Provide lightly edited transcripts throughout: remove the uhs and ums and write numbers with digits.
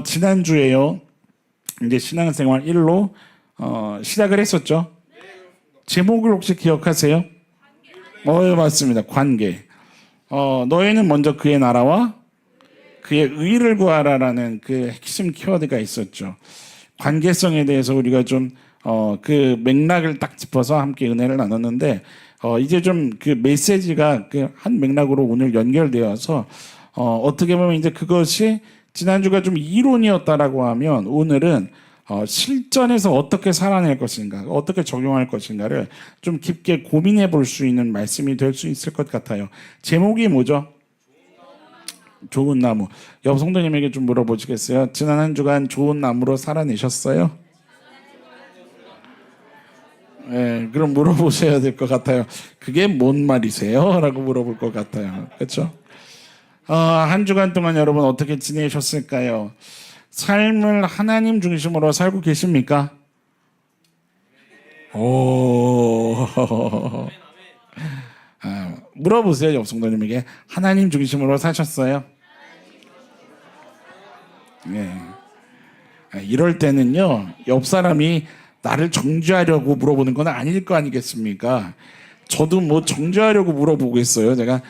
지난주에요. 이제 신앙생활 1로 시작을 했었죠. 제목을 혹시 기억하세요? 맞습니다. 관계. 너희는 먼저 그의 나라와 그의 의를 구하라라는 그 핵심 키워드가 있었죠. 관계성에 대해서 우리가 좀 그 맥락을 딱 짚어서 함께 은혜를 나눴는데 이제 좀 그 메시지가 그 한 맥락으로 오늘 연결되어서 어떻게 보면 이제 그것이 지난주가 좀 이론이었다라고 하면 오늘은 실전에서 어떻게 살아낼 것인가, 어떻게 적용할 것인가를 좀 깊게 고민해 볼 수 있는 말씀이 될 수 있을 것 같아요. 제목이 뭐죠? 좋은 나무. 옆 성도님에게 좀 물어보시겠어요? 지난 한 주간 좋은 나무로 살아내셨어요? 네, 그럼 물어보셔야 될 것 같아요. 그게 뭔 말이세요? 라고 물어볼 것 같아요. 그렇죠? 한 주간 동안 여러분 어떻게 지내셨을까요? 삶을 하나님 중심으로 살고 계십니까? 물어보세요. 옆 성도님에게. 하나님 중심으로 사셨어요? 네. 이럴 때는요, 옆 사람이 나를 정죄하려고 물어보는 건 아닐 거 아니겠습니까? 저도 뭐 정죄하려고 물어보겠어요. 제가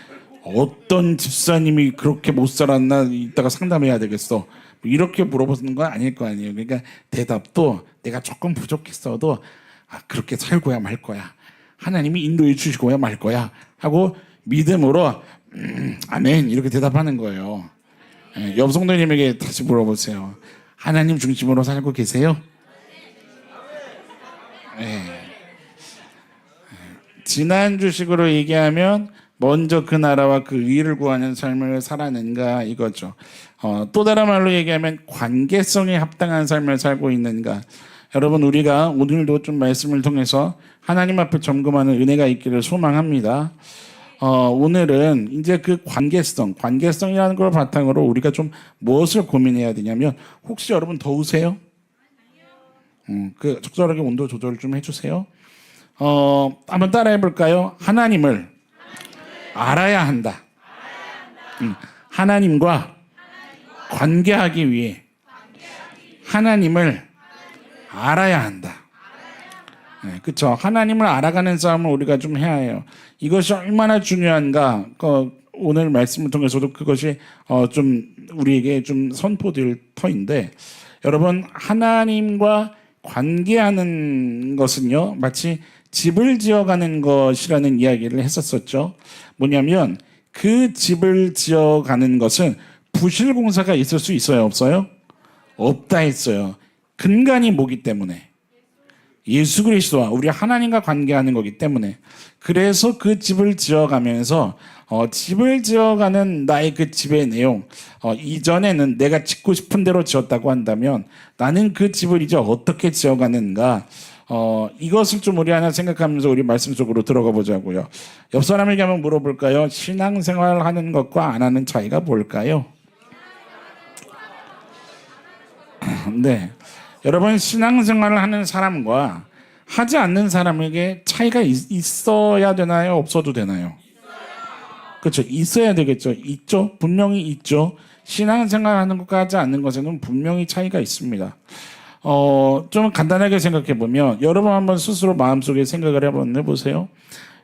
어떤 집사님이 그렇게 못 살았나 이따가 상담해야 되겠어. 뭐 이렇게 물어보는 건 아닐 거 아니에요. 그러니까 대답도 내가 조금 부족했어도 그렇게 살고야 말 거야. 하나님이 인도해 주시고야 말 거야. 하고 믿음으로 아멘 이렇게 대답하는 거예요. 옆 성도님에게 다시 물어보세요. 하나님 중심으로 살고 계세요? 지난주식으로 얘기하면 먼저 그 나라와 그 의를 구하는 삶을 살아낸가 이거죠. 또 다른 말로 얘기하면 관계성에 합당한 삶을 살고 있는가. 여러분 우리가 오늘도 좀 말씀을 통해서 하나님 앞에 점검하는 은혜가 있기를 소망합니다. 오늘은 이제 그 관계성이라는 걸 바탕으로 우리가 좀 무엇을 고민해야 되냐면 혹시 여러분 더우세요? 그 적절하게 온도 조절 좀 해주세요. 한번 따라해 볼까요? 하나님을 알아야 한다. 하나님과 관계하기 위해 하나님을 알아야 한다. 그렇죠. 하나님을 알아가는 싸움을 우리가 좀 해야 해요. 이것이 얼마나 중요한가. 오늘 말씀을 통해서도 그것이 좀 우리에게 좀 선포될 터인데, 여러분 하나님과 관계하는 것은요 마치 집을 지어가는 것이라는 이야기를 했었었죠. 뭐냐면 그 집을 지어가는 것은 부실 공사가 있을 수 있어요, 없어요? 없다 했어요. 근간이 뭐기 때문에? 예수 그리스도와 우리 하나님과 관계하는 거기 때문에. 그래서 그 집을 지어가면서 집을 지어가는 나의 그 집의 내용, 이전에는 내가 짓고 싶은 대로 지었다고 한다면 나는 그 집을 이제 어떻게 지어가는가, 이것을 좀 우리 하나 생각하면서 우리 말씀 속으로 들어가 보자고요. 옆 사람에게 한번 물어볼까요? 신앙생활 하는 것과 안 하는 차이가 뭘까요? 네. 여러분 신앙생활을 하는 사람과 하지 않는 사람에게 차이가 있어야 되나요? 없어도 되나요? 그렇죠. 있어야 되겠죠. 있죠. 분명히 있죠. 신앙생활 하는 것과 하지 않는 것에는 분명히 차이가 있습니다. 좀 간단하게 생각해 보면 여러분 한번 스스로 마음속에 생각을 한번 해보세요.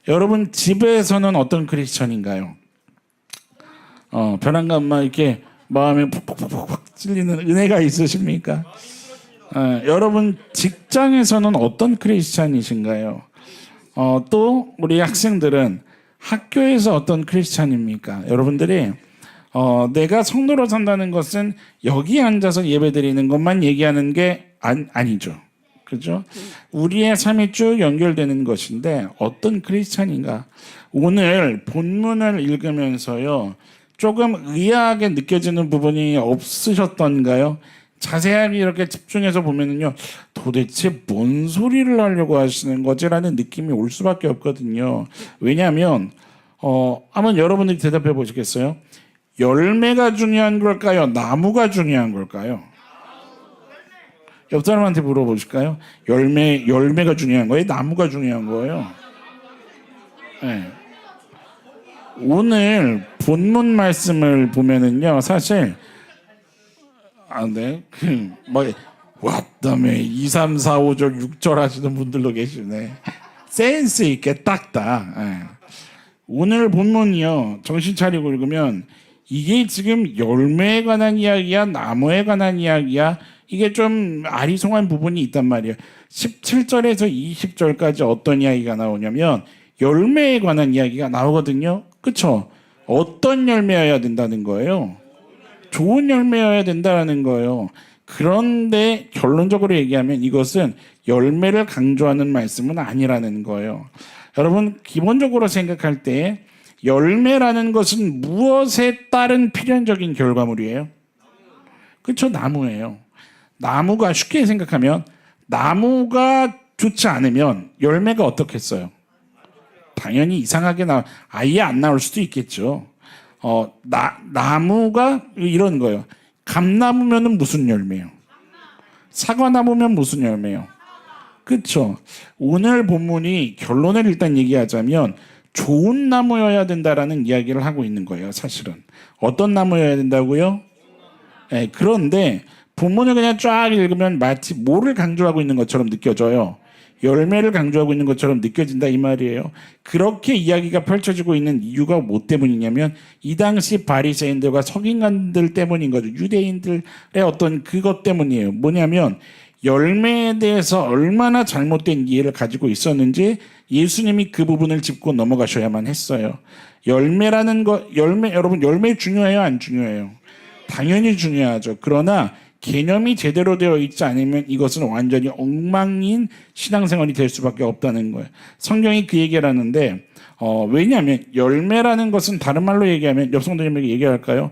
여러분 집에서는 어떤 크리스천인가요? 벼랑간 막 이렇게 마음에 푹푹푹푹 찔리는 은혜가 있으십니까? 여러분 직장에서는 어떤 크리스찬이신가요? 또 우리 학생들은 학교에서 어떤 크리스찬입니까? 여러분들이 내가 성도로 산다는 것은 여기 앉아서 예배드리는 것만 얘기하는 게 아니죠. 그죠? 우리의 삶이 쭉 연결되는 것인데 어떤 크리스찬인가? 오늘 본문을 읽으면서요 조금 의아하게 느껴지는 부분이 없으셨던가요? 자세하게 이렇게 집중해서 보면은요 도대체 뭔 소리를 하려고 하시는 거지라는 느낌이 올 수밖에 없거든요. 왜냐하면 한번 여러분들이 대답해 보시겠어요? 열매가 중요한 걸까요? 나무가 중요한 걸까요? 옆 사람한테 물어보실까요? 열매가 중요한 거예요? 나무가 중요한 거예요? 네. 오늘 본문 말씀을 보면은요 사실 네. 뭐 왔다며 2, 3, 4, 5절, 6절 하시는 분들도 계시네. 센스 있게 딱딱. 예. 오늘 본문이요. 정신 차리고 읽으면 이게 지금 열매에 관한 이야기야, 나무에 관한 이야기야. 이게 좀 아리송한 부분이 있단 말이에요. 17절에서 20절까지 어떤 이야기가 나오냐면 열매에 관한 이야기가 나오거든요. 그쵸? 어떤 열매여야 된다는 거예요. 좋은 열매여야 된다는 거예요. 그런데 결론적으로 얘기하면 이것은 열매를 강조하는 말씀은 아니라는 거예요. 여러분 기본적으로 생각할 때 열매라는 것은 무엇에 따른 필연적인 결과물이에요? 그렇죠? 나무예요. 나무가 쉽게 생각하면 나무가 좋지 않으면 열매가 어떻겠어요? 당연히 이상하게 아예 안 나올 수도 있겠죠. 나무가 이런 거예요. 감나무면은 무슨 열매요? 사과나무면 무슨 열매요? 그렇죠. 오늘 본문이 결론을 일단 얘기하자면 좋은 나무여야 된다라는 이야기를 하고 있는 거예요. 사실은 어떤 나무여야 된다고요? 네, 그런데 본문을 그냥 쫙 읽으면 마치 뭐를 강조하고 있는 것처럼 느껴져요. 열매를 강조하고 있는 것처럼 느껴진다 이 말이에요. 그렇게 이야기가 펼쳐지고 있는 이유가 뭐 때문이냐면 이 당시 바리새인들과 서기관들 때문인 거죠. 유대인들의 어떤 그것 때문이에요. 뭐냐면 열매에 대해서 얼마나 잘못된 이해를 가지고 있었는지 예수님이 그 부분을 짚고 넘어가셔야만 했어요. 열매라는 거, 여러분 열매 중요해요, 안 중요해요? 당연히 중요하죠. 그러나 개념이 제대로 되어 있지 않으면 이것은 완전히 엉망인 신앙생활이 될 수밖에 없다는 거예요. 성경이 그 얘기를 하는데 왜냐하면 열매라는 것은 다른 말로 얘기하면 여성들에게 얘기할까요?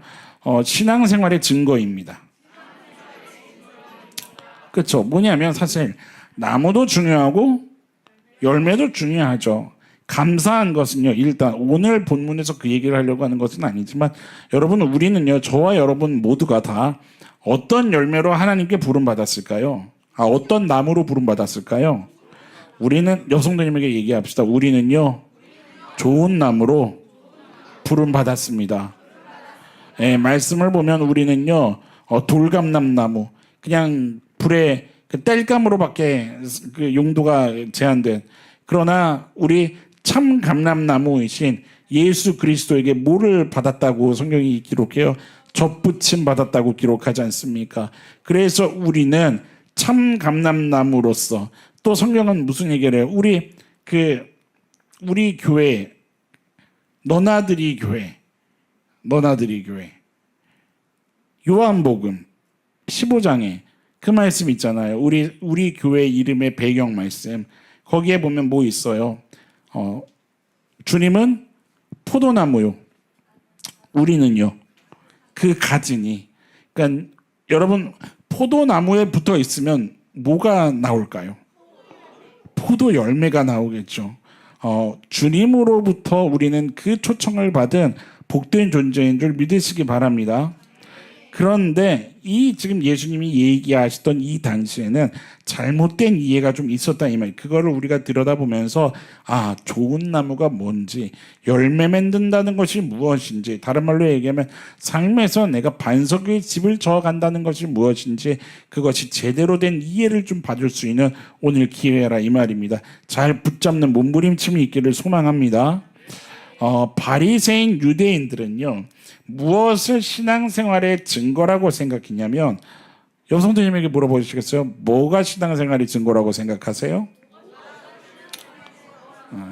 신앙생활의 증거입니다. 그렇죠. 뭐냐면 사실 나무도 중요하고 열매도 중요하죠. 감사한 것은요. 일단 오늘 본문에서 그 얘기를 하려고 하는 것은 아니지만 여러분 우리는요. 저와 여러분 모두가 다 어떤 열매로 하나님께 부름받았을까요? 어떤 나무로 부름받았을까요? 우리는 여성들님에게 얘기합시다. 우리는요. 좋은 나무로 부름받았습니다. 예, 말씀을 보면 우리는요. 돌감람나무 그냥 불에 그 땔감으로밖에 그 용도가 제한된 그러나 우리 참 감람나무이신 예수 그리스도에게 뭐를 받았다고 성경이 기록해요? 접붙임 받았다고 기록하지 않습니까? 그래서 우리는 참 감람나무로서 또 성경은 무슨 얘기를 해요? 우리 교회 너나들이 교회 요한복음 15장에 그 말씀 있잖아요. 우리 교회 이름의 배경 말씀. 거기에 보면 뭐 있어요? 주님은 포도나무요. 우리는요. 그 가지니. 그러니까 여러분 포도나무에 붙어 있으면 뭐가 나올까요? 포도 열매가 나오겠죠. 주님으로부터 우리는 그 초청을 받은 복된 존재인 줄 믿으시기 바랍니다. 그런데 이 지금 예수님이 얘기하시던 이 당시에는 잘못된 이해가 좀 있었다 이 말. 그거를 우리가 들여다보면서 좋은 나무가 뭔지, 열매 맺는다는 것이 무엇인지, 다른 말로 얘기하면 삶에서 내가 반석 위에 집을 저어간다는 것이 무엇인지 그것이 제대로 된 이해를 좀 받을 수 있는 오늘 기회라 이 말입니다. 잘 붙잡는 몸부림침이 있기를 소망합니다. 바리새인 유대인들은요. 무엇을 신앙생활의 증거라고 생각했냐면 여성들님에게 물어보시겠어요? 뭐가 신앙생활의 증거라고 생각하세요?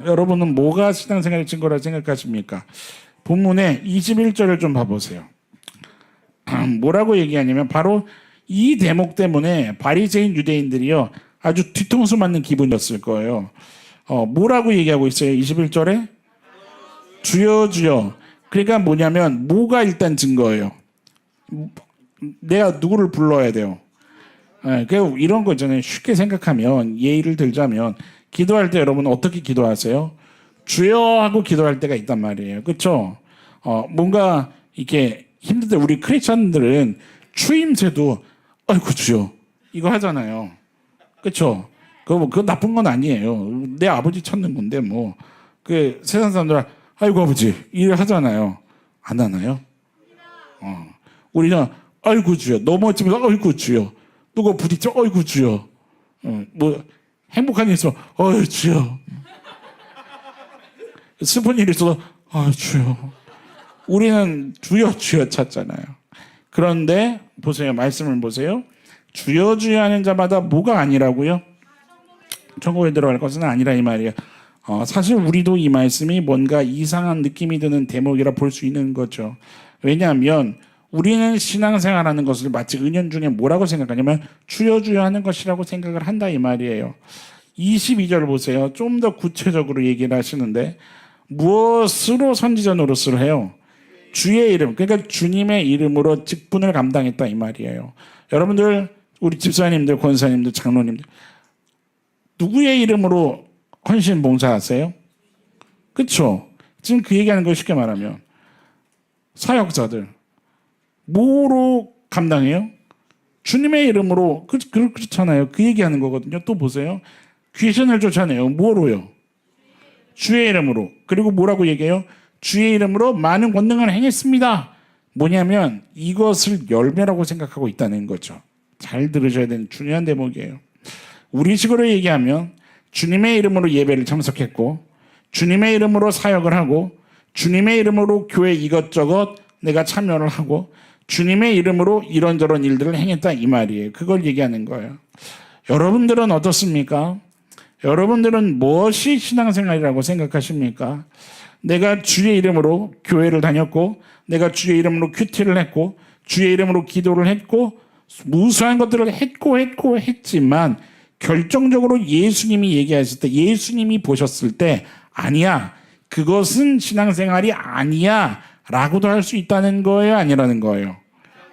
여러분은 뭐가 신앙생활의 증거라고 생각하십니까? 본문의 21절을 좀 봐보세요. 뭐라고 얘기하냐면 바로 이 대목 때문에 바리새인 유대인들이요 아주 뒤통수 맞는 기분이었을 거예요. 뭐라고 얘기하고 있어요? 21절에 주여 주여. 그러니까 뭐냐면 뭐가 일단 증거예요. 내가 누구를 불러야 돼요. 그 이런 거 있잖아요. 쉽게 생각하면 예의를 들자면 기도할 때 여러분 어떻게 기도하세요? 주여 하고 기도할 때가 있단 말이에요. 그렇죠? 뭔가 이렇게 힘들 때 우리 크리스천들은 추임새도 아이고 주여 이거 하잖아요. 그렇죠? 그거 나쁜 건 아니에요. 내 아버지 찾는 건데 뭐 그 세상 사람들 아이고 아버지 일 하잖아요. 안 하나요? 우리는 아이고 주여. 넘어지면서 아이고 주여. 누가 부딪혀 아이고 주여. 뭐 행복한 일 있으면 아이고 주여. 슬픈 일이 있어도 아이고 주여. 우리는 주여 주여 찾잖아요. 그런데 보세요. 말씀을 보세요. 주여 주여 하는 자마다 뭐가 아니라고요? 천국에 들어갈 것은 아니라 이 말이에요. 사실 우리도 이 말씀이 뭔가 이상한 느낌이 드는 대목이라 볼 수 있는 거죠. 왜냐하면 우리는 신앙생활하는 것을 마치 은연중에 뭐라고 생각하냐면 주여 주여 하는 것이라고 생각을 한다 이 말이에요. 22절 보세요. 좀 더 구체적으로 얘기를 하시는데 무엇으로 선지자 노릇을 해요? 주의 이름, 그러니까 주님의 이름으로 직분을 감당했다 이 말이에요. 여러분들, 우리 집사님들, 권사님들, 장로님들 누구의 이름으로 헌신 봉사하세요? 그렇죠? 지금 그 얘기하는 거 쉽게 말하면 사역자들 뭐로 감당해요? 주님의 이름으로. 그렇잖아요. 그 얘기하는 거거든요. 또 보세요. 귀신을 쫓아내요. 뭐로요? 주의 이름으로. 그리고 뭐라고 얘기해요? 주의 이름으로 많은 권능을 행했습니다. 뭐냐면 이것을 열매라고 생각하고 있다는 거죠. 잘 들으셔야 되는 중요한 대목이에요. 우리식으로 얘기하면 주님의 이름으로 예배를 참석했고 주님의 이름으로 사역을 하고 주님의 이름으로 교회 이것저것 내가 참여를 하고 주님의 이름으로 이런저런 일들을 행했다 이 말이에요. 그걸 얘기하는 거예요. 여러분들은 어떻습니까? 여러분들은 무엇이 신앙생활이라고 생각하십니까? 내가 주의 이름으로 교회를 다녔고 내가 주의 이름으로 큐티를 했고 주의 이름으로 기도를 했고 무수한 것들을 했지만 결정적으로 예수님이 얘기하실 때 예수님이 보셨을 때 아니야 그것은 신앙생활이 아니야 라고도 할 수 있다는 거예요 아니라는 거예요?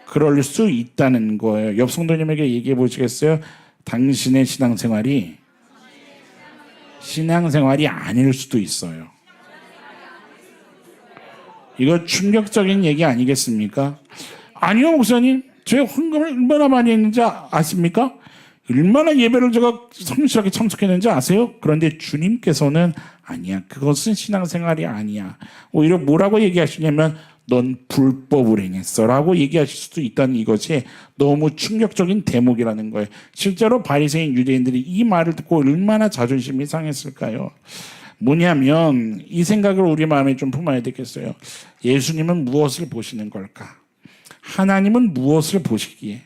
그럴 수 있다는 거예요. 옆 성도님에게 얘기해 보시겠어요? 당신의 신앙생활이 아닐 수도 있어요. 이거 충격적인 얘기 아니겠습니까? 아니요 목사님, 제가 헌금을 얼마나 많이 했는지 아십니까? 얼마나 예배를 제가 성실하게 참석했는지 아세요? 그런데 주님께서는 아니야, 그것은 신앙생활이 아니야. 오히려 뭐라고 얘기하시냐면 넌 불법을 행했어 라고 얘기하실 수도 있다는 이것이 너무 충격적인 대목이라는 거예요. 실제로 바리새인 유대인들이 이 말을 듣고 얼마나 자존심이 상했을까요? 뭐냐면 이 생각을 우리 마음에 좀 품어야 되겠어요. 예수님은 무엇을 보시는 걸까? 하나님은 무엇을 보시기에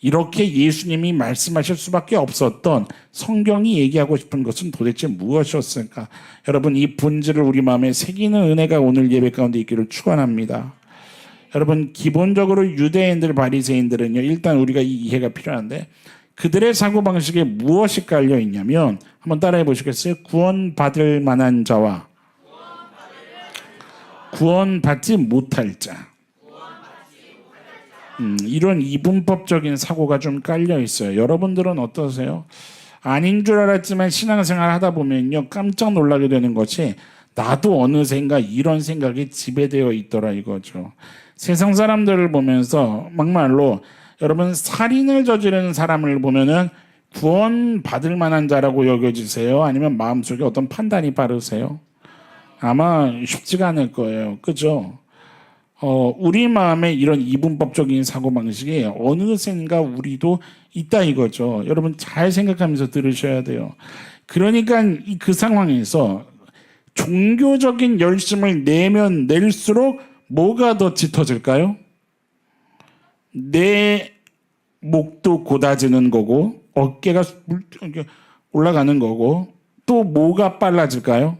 이렇게 예수님이 말씀하실 수밖에 없었던 성경이 얘기하고 싶은 것은 도대체 무엇이었을까? 여러분, 이 본질을 우리 마음에 새기는 은혜가 오늘 예배 가운데 있기를 축원합니다. 여러분, 기본적으로 유대인들, 바리새인들은요, 일단 우리가 이 이해가 필요한데 그들의 사고방식에 무엇이 깔려 있냐면 한번 따라해 보시겠어요? 구원받을 만한 자와 구원받지 못할 자. 이런 이분법적인 사고가 좀 깔려 있어요. 여러분들은 어떠세요? 아닌 줄 알았지만 신앙생활 하다 보면요 깜짝 놀라게 되는 것이 나도 어느샌가 이런 생각이 지배되어 있더라 이거죠. 세상 사람들을 보면서 막말로 여러분 살인을 저지르는 사람을 보면은 구원받을 만한 자라고 여겨지세요? 아니면 마음속에 어떤 판단이 빠르세요? 아마 쉽지가 않을 거예요. 그죠? 우리 마음에 이런 이분법적인 사고방식이 어느샌가 우리도 있다 이거죠. 여러분 잘 생각하면서 들으셔야 돼요. 그러니까 그 상황에서 종교적인 열심을 내면 낼수록 뭐가 더 짙어질까요? 내 목도 곧아지는 거고 어깨가 올라가는 거고 또 뭐가 빨라질까요?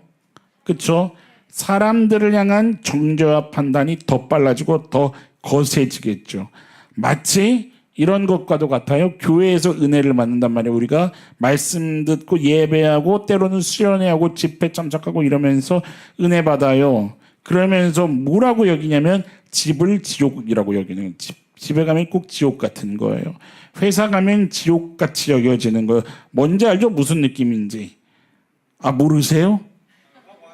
그렇죠? 사람들을 향한 정죄와 판단이 더 빨라지고 더 거세지겠죠. 마치 이런 것과도 같아요. 교회에서 은혜를 받는단 말이에요. 우리가 말씀 듣고 예배하고 때로는 수련회하고 집회 참석하고 이러면서 은혜 받아요. 그러면서 뭐라고 여기냐면 집을 지옥이라고 여기는 집에 가면 꼭 지옥 같은 거예요. 회사 가면 지옥같이 여겨지는 거예요. 뭔지 알죠? 무슨 느낌인지. 아 모르세요?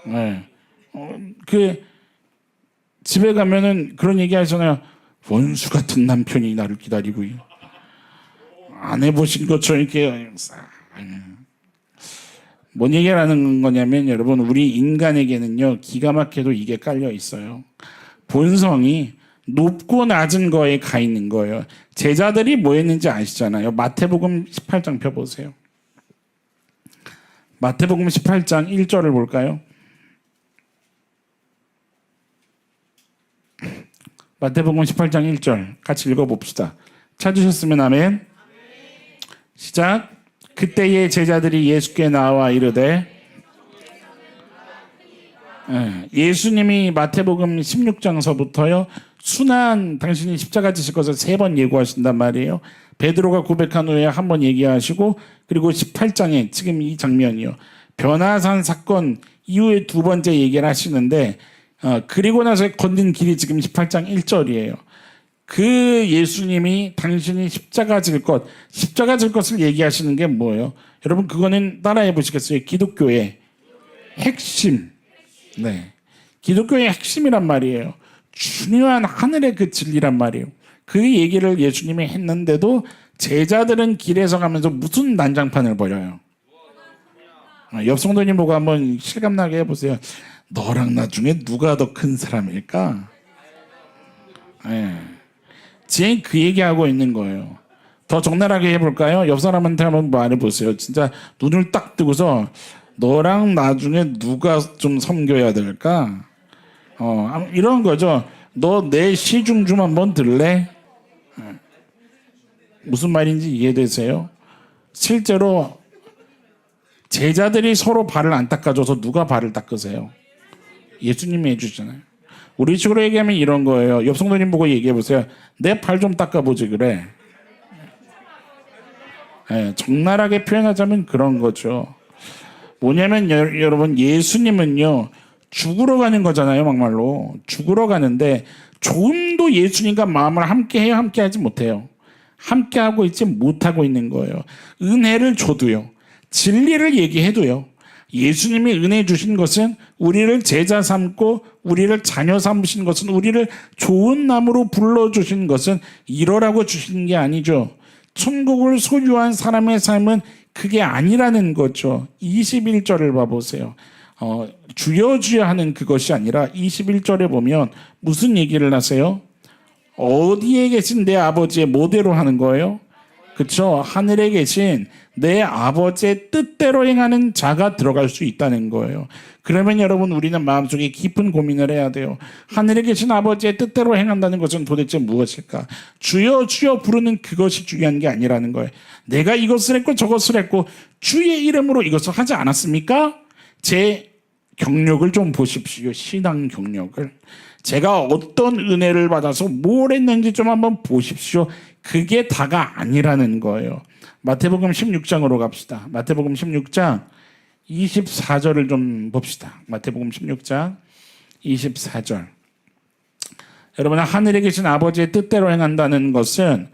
네. 그 집에 가면은 그런 얘기 하잖아요. 원수 같은 남편이 나를 기다리고 안 해보신 것처럼 이렇게 뭔 얘기라는 거냐면 여러분 우리 인간에게는요 기가 막혀도 이게 깔려 있어요. 본성이 높고 낮은 거에 가 있는 거예요. 제자들이 뭐 했는지 아시잖아요. 마태복음 18장 펴보세요. 마태복음 18장 1절을 볼까요? 마태복음 18장 1절 같이 읽어봅시다. 찾으셨으면 아멘. 시작. 그때의 제자들이 예수께 나와 이르되, 예수님이 마태복음 16장서부터요 순환 당신이 십자가 지실 것을 3번 예고하신단 말이에요. 베드로가 고백한 후에 한 번 얘기하시고, 그리고 18장에 지금 이 장면이요 변화산 사건 이후에 2번째 얘기를 하시는데, 그리고 나서 걷는 길이 지금 18장 1절이에요. 그 예수님이 당신이 십자가 질 것을 얘기하시는 게 뭐예요? 여러분 그거는 따라해 보시겠어요? 기독교의 핵심. 네, 기독교의 핵심이란 말이에요. 중요한 하늘의 그 진리란 말이에요. 그 얘기를 예수님이 했는데도 제자들은 길에서 가면서 무슨 난장판을 벌여요. 옆 성도님 보고 한번 실감나게 해보세요. 너랑 나 중에 누가 더 큰 사람일까? 네. 지금 그 얘기하고 있는 거예요. 더 적나라하게 해볼까요? 옆 사람한테 한번 말해보세요. 진짜 눈을 딱 뜨고서 너랑 나중에 누가 좀 섬겨야 될까? 이런 거죠. 너 내 시중 좀 한번 들래? 무슨 말인지 이해되세요? 실제로 제자들이 서로 발을 안 닦아줘서 누가 발을 닦으세요? 예수님이 해주잖아요. 우리 식으로 얘기하면 이런 거예요. 옆 성도님 보고 얘기해보세요. 내 팔 좀 닦아보지 그래. 네, 적나라하게 표현하자면 그런 거죠. 뭐냐면 여러분 예수님은요 죽으러 가는 거잖아요. 막말로 죽으러 가는데 조금도 예수님과 마음을 함께해요? 함께하지 못해요? 함께하고 있지 못하고 있는 거예요. 은혜를 줘도요, 진리를 얘기해도요, 예수님이 은혜 주신 것은 우리를 제자 삼고 우리를 자녀 삼으신 것은, 우리를 좋은 나무로 불러주신 것은 이러라고 주신 게 아니죠. 천국을 소유한 사람의 삶은 그게 아니라는 거죠. 21절을 봐보세요. 주여 주여 하는 그것이 아니라 21절에 보면 무슨 얘기를 하세요? 어디에 계신 내 아버지의 모대로 하는 거예요? 그렇죠. 하늘에 계신 내 아버지의 뜻대로 행하는 자가 들어갈 수 있다는 거예요. 그러면 여러분 우리는 마음속에 깊은 고민을 해야 돼요. 하늘에 계신 아버지의 뜻대로 행한다는 것은 도대체 무엇일까? 주여 주여 부르는 그것이 중요한 게 아니라는 거예요. 내가 이것을 했고 저것을 했고 주의 이름으로 이것을 하지 않았습니까? 제 경력을 좀 보십시오. 신앙 경력을. 제가 어떤 은혜를 받아서 뭘 했는지 좀 한번 보십시오. 그게 다가 아니라는 거예요. 마태복음 16장으로 갑시다. 마태복음 16장 24절을 좀 봅시다. 마태복음 16장 24절. 여러분, 하늘에 계신 아버지의 뜻대로 행한다는 것은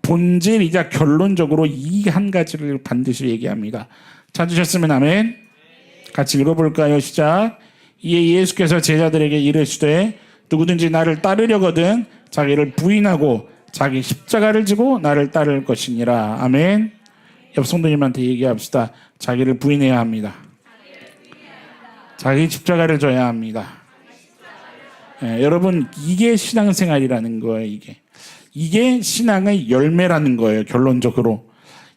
본질이자 결론적으로 이 한 가지를 반드시 얘기합니다. 찾으셨으면 아멘. 같이 읽어볼까요? 시작. 이에 예수께서 제자들에게 이르시되 누구든지 나를 따르려거든 자기를 부인하고 자기 십자가를 지고 나를 따를 것이니라. 아멘. 옆 성도님한테 얘기합시다. 자기를 부인해야 합니다. 자기 십자가를 져야 합니다. 여러분 이게 신앙생활이라는 거예요. 이게 신앙의 열매라는 거예요. 결론적으로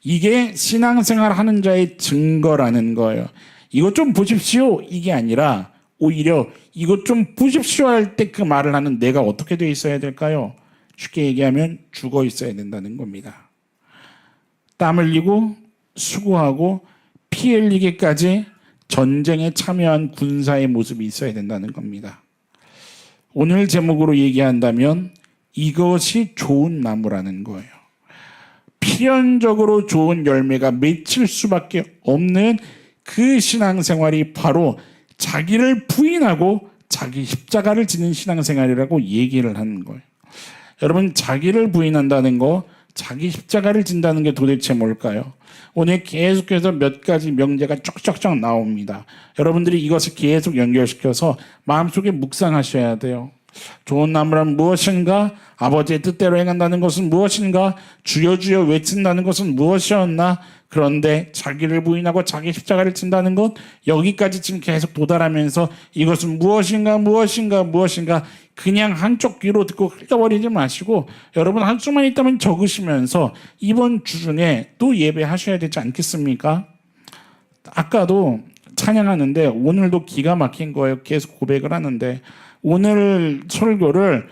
이게 신앙생활 하는 자의 증거라는 거예요. 이것 좀 보십시오 이게 아니라 오히려 이것 좀 보십시오 할 때 그 말을 하는 내가 어떻게 돼 있어야 될까요? 쉽게 얘기하면 죽어 있어야 된다는 겁니다. 땀 흘리고 수고하고 피 흘리기까지 전쟁에 참여한 군사의 모습이 있어야 된다는 겁니다. 오늘 제목으로 얘기한다면 이것이 좋은 나무라는 거예요. 필연적으로 좋은 열매가 맺힐 수밖에 없는 그 신앙생활이 바로 자기를 부인하고 자기 십자가를 지는 신앙생활이라고 얘기를 하는 거예요. 여러분 자기를 부인한다는 거, 자기 십자가를 진다는 게 도대체 뭘까요? 오늘 계속해서 몇 가지 명제가 쭉쭉쭉 나옵니다. 여러분들이 이것을 계속 연결시켜서 마음속에 묵상하셔야 돼요. 좋은 나무란 무엇인가? 아버지의 뜻대로 행한다는 것은 무엇인가? 주여 주여 외친다는 것은 무엇이었나? 그런데 자기를 부인하고 자기 십자가를 진다는 것, 여기까지 지금 계속 도달하면서 이것은 무엇인가 무엇인가 무엇인가 그냥 한쪽 귀로 듣고 흘려버리지 마시고 여러분 한 수만 있다면 적으시면서 이번 주 중에 또 예배하셔야 되지 않겠습니까? 아까도 찬양하는데 오늘도 기가 막힌 거예요. 계속 고백을 하는데 오늘 설교를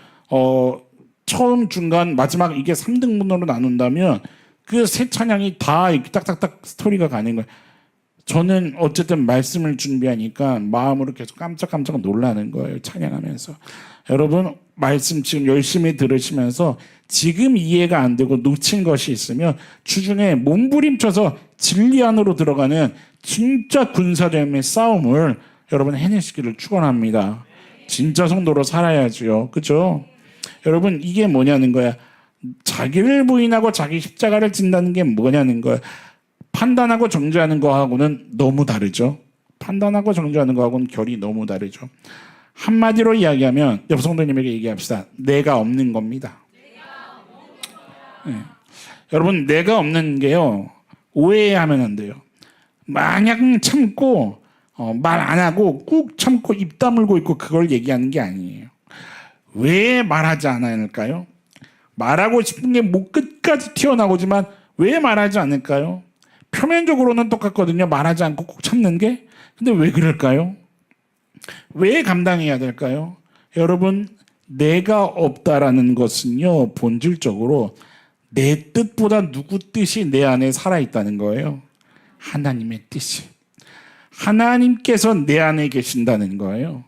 처음 중간 마지막 이게 3등분으로 나눈다면 그 세 찬양이 다 이렇게 딱딱딱 스토리가 가는 거예요. 저는 어쨌든 말씀을 준비하니까 마음으로 계속 깜짝깜짝 놀라는 거예요. 찬양하면서. 여러분 말씀 지금 열심히 들으시면서 지금 이해가 안 되고 놓친 것이 있으면 주중에 몸부림쳐서 진리 안으로 들어가는 진짜 군사됨의 싸움을 여러분 해내시기를 축원합니다. 진짜 성도로 살아야지요. 그죠? 여러분 이게 뭐냐는 거야. 자기를 부인하고 자기 십자가를 진다는 게 뭐냐는 거야. 판단하고 정죄하는 거하고는 너무 다르죠. 판단하고 정죄하는 거하고는 결이 너무 다르죠. 한마디로 이야기하면 옆 성도님에게 얘기합시다. 내가 없는 겁니다. 네. 여러분 내가 없는 게요. 오해하면 안 돼요. 마냥 참고 말 안 하고 꾹 참고 입 다물고 있고 그걸 얘기하는 게 아니에요. 왜 말하지 않을까요? 말하고 싶은 게 목 끝까지 튀어나오지만 왜 말하지 않을까요? 표면적으로는 똑같거든요. 말하지 않고 꼭 참는 게. 근데 왜 그럴까요? 왜 감당해야 될까요? 여러분 내가 없다라는 것은요. 본질적으로 내 뜻보다 누구 뜻이 내 안에 살아있다는 거예요. 하나님의 뜻이. 하나님께서 내 안에 계신다는 거예요.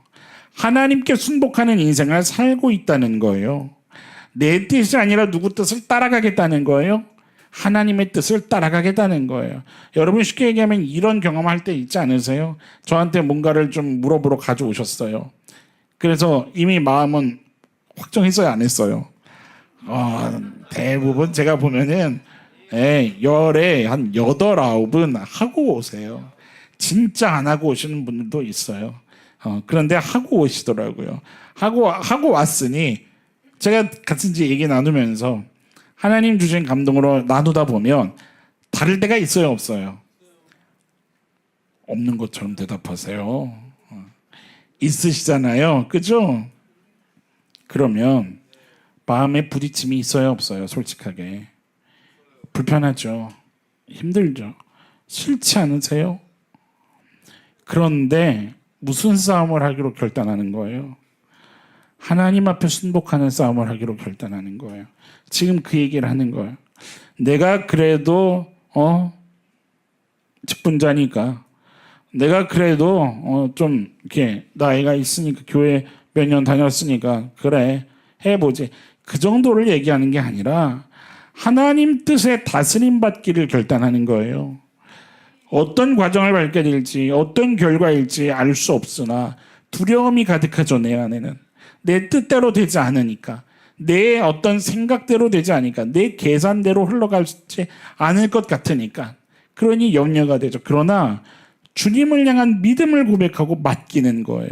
하나님께 순복하는 인생을 살고 있다는 거예요. 내 뜻이 아니라 누구 뜻을 따라가겠다는 거예요. 하나님의 뜻을 따라가겠다는 거예요. 여러분 쉽게 얘기하면 이런 경험할 때 있지 않으세요? 저한테 뭔가를 좀 물어보러 가져오셨어요. 그래서 이미 마음은 확정했어요, 안 했어요? 대부분 제가 보면은 열에 한 8, 9은 하고 오세요. 진짜 안 하고 오시는 분들도 있어요. 그런데 하고 오시더라고요. 하고 왔으니 제가 같은 얘기 나누면서 하나님 주신 감동으로 나누다 보면 다를 때가 있어요, 없어요? 없는 것처럼 대답하세요. 있으시잖아요. 그죠? 그러면 마음에 부딪힘이 있어요, 없어요? 솔직하게. 불편하죠. 힘들죠. 싫지 않으세요? 그런데 무슨 싸움을 하기로 결단하는 거예요? 하나님 앞에 순복하는 싸움을 하기로 결단하는 거예요. 지금 그 얘기를 하는 거예요. 내가 그래도 직분자니까 내가 그래도 좀 이렇게 나이가 있으니까 교회 몇 년 다녔으니까 그래 해보지. 그 정도를 얘기하는 게 아니라 하나님 뜻에 다스림 받기를 결단하는 거예요. 어떤 과정을 밟게 될지 어떤 결과일지 알 수 없으나 두려움이 가득하죠. 내 안에는. 내 뜻대로 되지 않으니까 내 어떤 생각대로 되지 않으니까 내 계산대로 흘러가지 않을 것 같으니까 그러니 염려가 되죠. 그러나 주님을 향한 믿음을 고백하고 맡기는 거예요.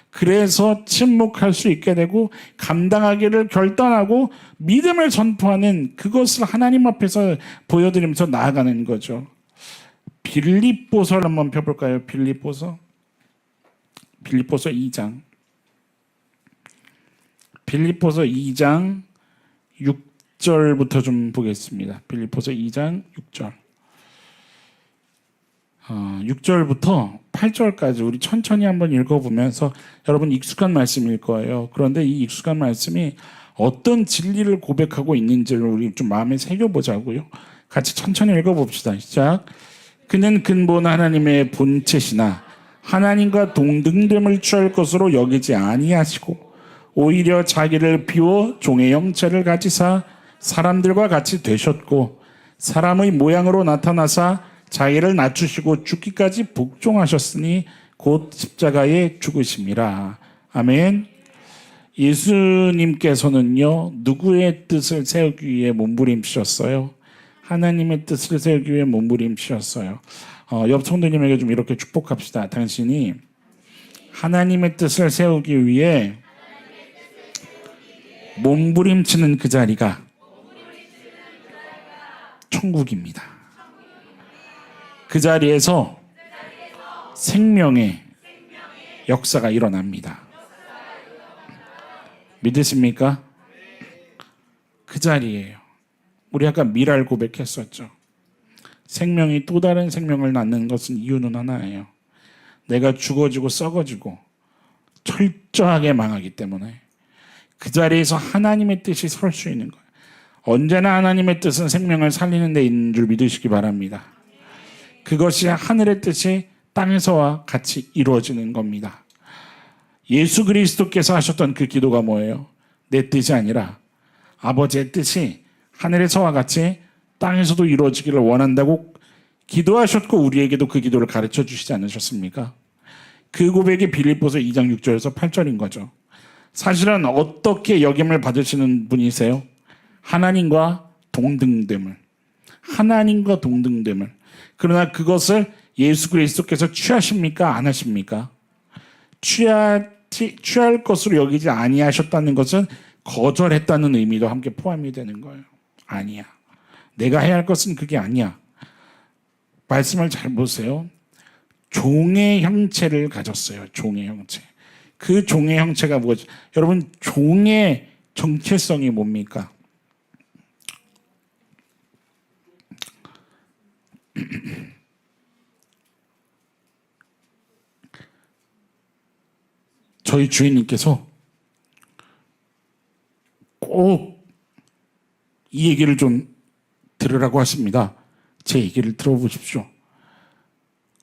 그래서 침묵할 수 있게 되고 감당하기를 결단하고 믿음을 선포하는 그것을 하나님 앞에서 보여드리면서 나아가는 거죠. 빌립보서를 한번 펴볼까요? 빌립보서 2장. 빌립보서 2장 6절부터 좀 보겠습니다. 빌립보서 2장 6절. 6절부터 8절까지 우리 천천히 한번 읽어보면서 여러분 익숙한 말씀일 거예요. 그런데 이 익숙한 말씀이 어떤 진리를 고백하고 있는지를 우리 좀 마음에 새겨보자고요. 같이 천천히 읽어봅시다. 시작. 그는 근본 하나님의 본체시나 하나님과 동등됨을 취할 것으로 여기지 아니하시고 오히려 자기를 비워 종의 형체를 가지사 사람들과 같이 되셨고 사람의 모양으로 나타나사 자기를 낮추시고 죽기까지 복종하셨으니 곧 십자가에 죽으심이라. 아멘. 예수님께서는요 누구의 뜻을 세우기 위해 몸부림치셨어요? 하나님의 뜻을 세우기 위해 몸부림치셨어요. 옆 성도님에게 좀 이렇게 축복합시다. 당신이 하나님의 뜻을 세우기 위해 몸부림치는 그 자리가 천국입니다. 그 자리에서 생명의 역사가 일어납니다. 믿으십니까? 그 자리예요. 우리 아까 미랄 고백했었죠. 생명이 또 다른 생명을 낳는 것은 이유는 하나예요. 내가 죽어지고 썩어지고 철저하게 망하기 때문에 그 자리에서 하나님의 뜻이 설 수 있는 거예요. 언제나 하나님의 뜻은 생명을 살리는 데 있는 줄 믿으시기 바랍니다. 그것이 하늘의 뜻이 땅에서와 같이 이루어지는 겁니다. 예수 그리스도께서 하셨던 그 기도가 뭐예요? 내 뜻이 아니라 아버지의 뜻이 하늘에서와 같이 땅에서도 이루어지기를 원한다고 기도하셨고 우리에게도 그 기도를 가르쳐 주시지 않으셨습니까? 그 고백이 빌립보서 2장 6절에서 8절인 거죠. 사실은 어떻게 여김을 받으시는 분이세요? 하나님과 동등됨을. 하나님과 동등됨을. 그러나 그것을 예수 그리스도께서 취하십니까? 안 하십니까? 취할 것으로 여기지 아니하셨다는 것은 거절했다는 의미도 함께 포함이 되는 거예요. 아니야. 내가 해야 할 것은 그게 아니야. 말씀을 잘 보세요. 종의 형체를 가졌어요. 종의 형체. 그 종의 형체가 뭐죠? 여러분, 종의 정체성이 뭡니까? 저희 주인님께서 꼭 이 얘기를 좀 들으라고 하십니다. 제 얘기를 들어보십시오.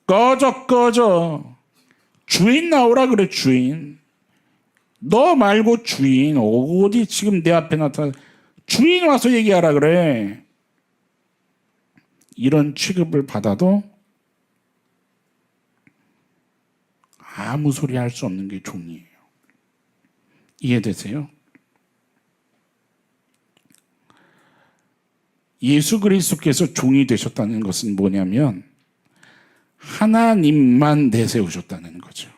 꺼져. 주인 나오라 그래, 주인. 너 말고 주인. 어디 지금 내 앞에 나타나. 주인 와서 얘기하라 그래. 이런 취급을 받아도 아무 소리 할 수 없는 게 종이에요. 이해되세요? 예수 그리스도께서 종이 되셨다는 것은 뭐냐면 하나님만 내세우셨다는 거죠.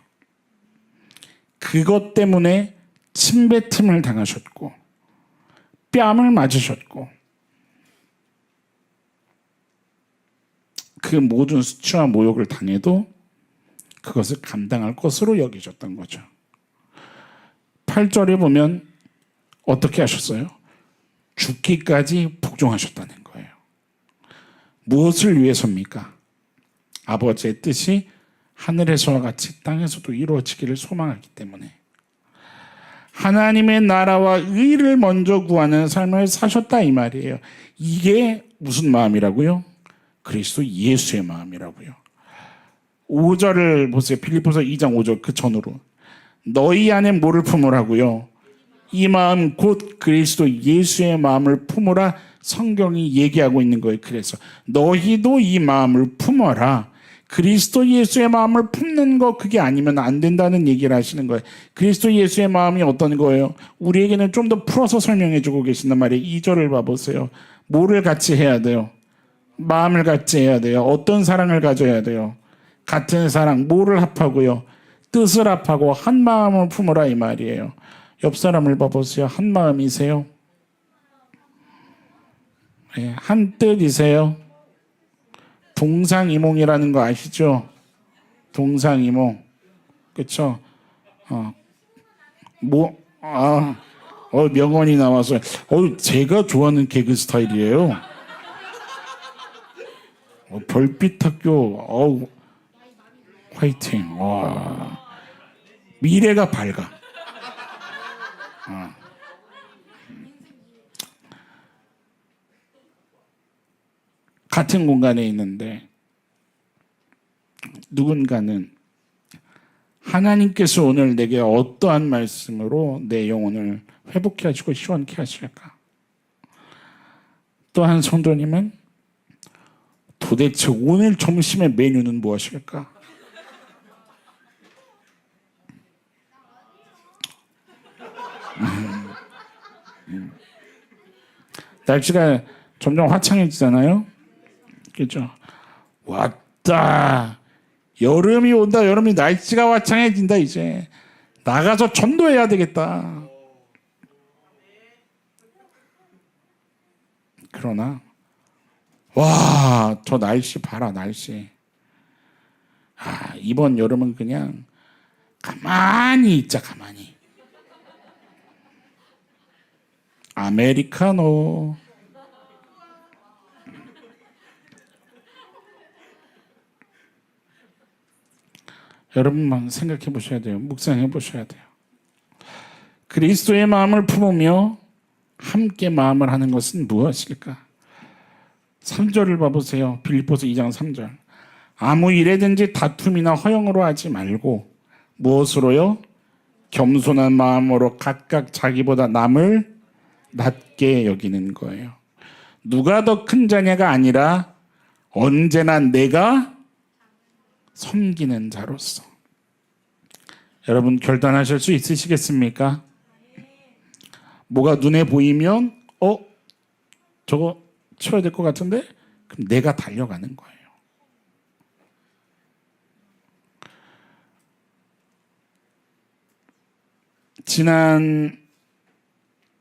그것 때문에 침뱉음을 당하셨고 뺨을 맞으셨고 그 모든 수치와 모욕을 당해도 그것을 감당할 것으로 여기셨던 거죠. 8절에 보면 어떻게 하셨어요? 죽기까지 복종하셨다는 거예요. 무엇을 위해서입니까? 아버지의 뜻이 하늘에서와 같이 땅에서도 이루어지기를 소망하기 때문에 하나님의 나라와 의를 먼저 구하는 삶을 사셨다 이 말이에요. 이게 무슨 마음이라고요? 그리스도 예수의 마음이라고요. 5절을 보세요. 빌립보서 2장 5절 그 전으로 너희 안에 뭐를 품으라고요? 이 마음 곧 그리스도 예수의 마음을 품으라 성경이 얘기하고 있는 거예요. 그래서 너희도 이 마음을 품어라. 그리스도 예수의 마음을 품는 거 그게 아니면 안 된다는 얘기를 하시는 거예요. 그리스도 예수의 마음이 어떤 거예요? 우리에게는 좀 더 풀어서 설명해 주고 계신단 말이에요. 2절을 봐보세요. 뭐를 같이 해야 돼요? 마음을 같이 해야 돼요. 어떤 사랑을 가져야 돼요? 같은 사랑. 뭐를 합하고요? 뜻을 합하고 한 마음을 품으라 이 말이에요. 옆 사람을 봐보세요. 한 마음이세요? 네, 한 뜻이세요? 동상이몽이라는 거 아시죠? 동상이몽. 그쵸? 명언이 나와서, 제가 좋아하는 개그 스타일이에요. 별빛 학교, 화이팅. 와. 미래가 밝아. 같은 공간에 있는데 누군가는 하나님께서 오늘 내게 어떠한 말씀으로 내 영혼을 회복해 하시고 시원케 하실까? 또 한 성도님은 도대체 오늘 점심의 메뉴는 무엇일까? 날씨가 점점 화창해지잖아요. 그렇죠? 왔다. 여름이 온다. 여름이 날씨가 화창해진다. 이제 나가서 전도해야 되겠다. 그러나 와, 저 날씨 봐라, 날씨. 이번 여름은 그냥 가만히 있자, 가만히. 아메리카노. 여러분만 생각해 보셔야 돼요. 묵상해 보셔야 돼요. 그리스도의 마음을 품으며 함께 마음을 하는 것은 무엇일까? 3절을 봐보세요. 빌립보서 2장 3절. 아무 일에든지 다툼이나 허영으로 하지 말고 무엇으로요? 겸손한 마음으로 각각 자기보다 남을 낮게 여기는 거예요. 누가 더 큰 자냐가 아니라 언제나 내가 섬기는 자로서. 여러분 결단하실 수 있으시겠습니까? 뭐가 눈에 보이면 저거 치워야 될 것 같은데? 그럼 내가 달려가는 거예요. 지난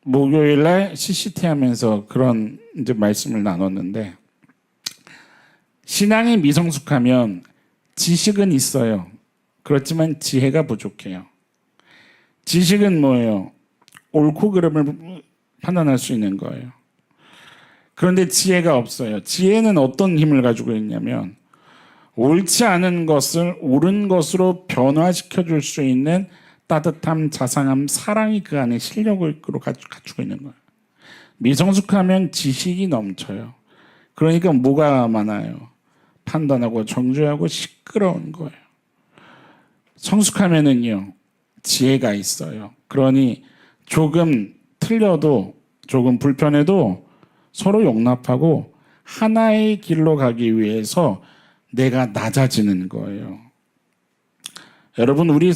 목요일날 CCT 하면서 그런 이제 말씀을 나눴는데, 신앙이 미성숙하면 지식은 있어요. 그렇지만 지혜가 부족해요. 지식은 뭐예요? 옳고 그름을 판단할 수 있는 거예요. 그런데 지혜가 없어요. 지혜는 어떤 힘을 가지고 있냐면 옳지 않은 것을 옳은 것으로 변화시켜 줄 수 있는 따뜻함, 자상함, 사랑이 그 안에 실력을 갖추고 있는 거예요. 미성숙하면 지식이 넘쳐요. 그러니까 뭐가 많아요? 판단하고 정죄하고 시끄러운 거예요. 성숙하면은요, 지혜가 있어요. 그러니 조금 틀려도, 조금 불편해도 서로 용납하고 하나의 길로 가기 위해서 내가 낮아지는 거예요. 여러분, 우리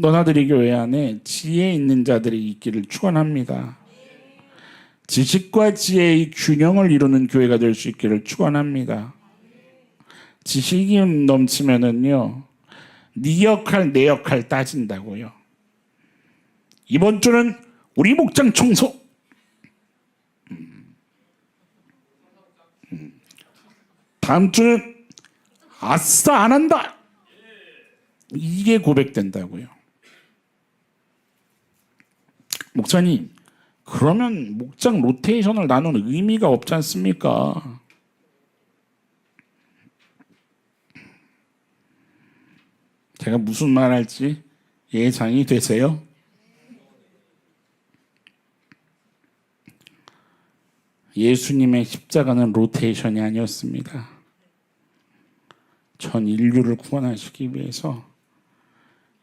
너나들이 교회 안에 지혜 있는 자들이 있기를 축원합니다. 지식과 지혜의 균형을 이루는 교회가 될 수 있기를 축원합니다. 지식이 넘치면은요, 네 역할 내 역할 따진다고요. 이번 주는 우리 목장 청소. 다음 주는 아싸 안 한다. 이게 고백된다고요. 목사님, 그러면 목장 로테이션을 나누는 의미가 없지 않습니까? 제가 무슨 말 할지 예상이 되세요? 예수님의 십자가는 로테이션이 아니었습니다. 전 인류를 구원하시기 위해서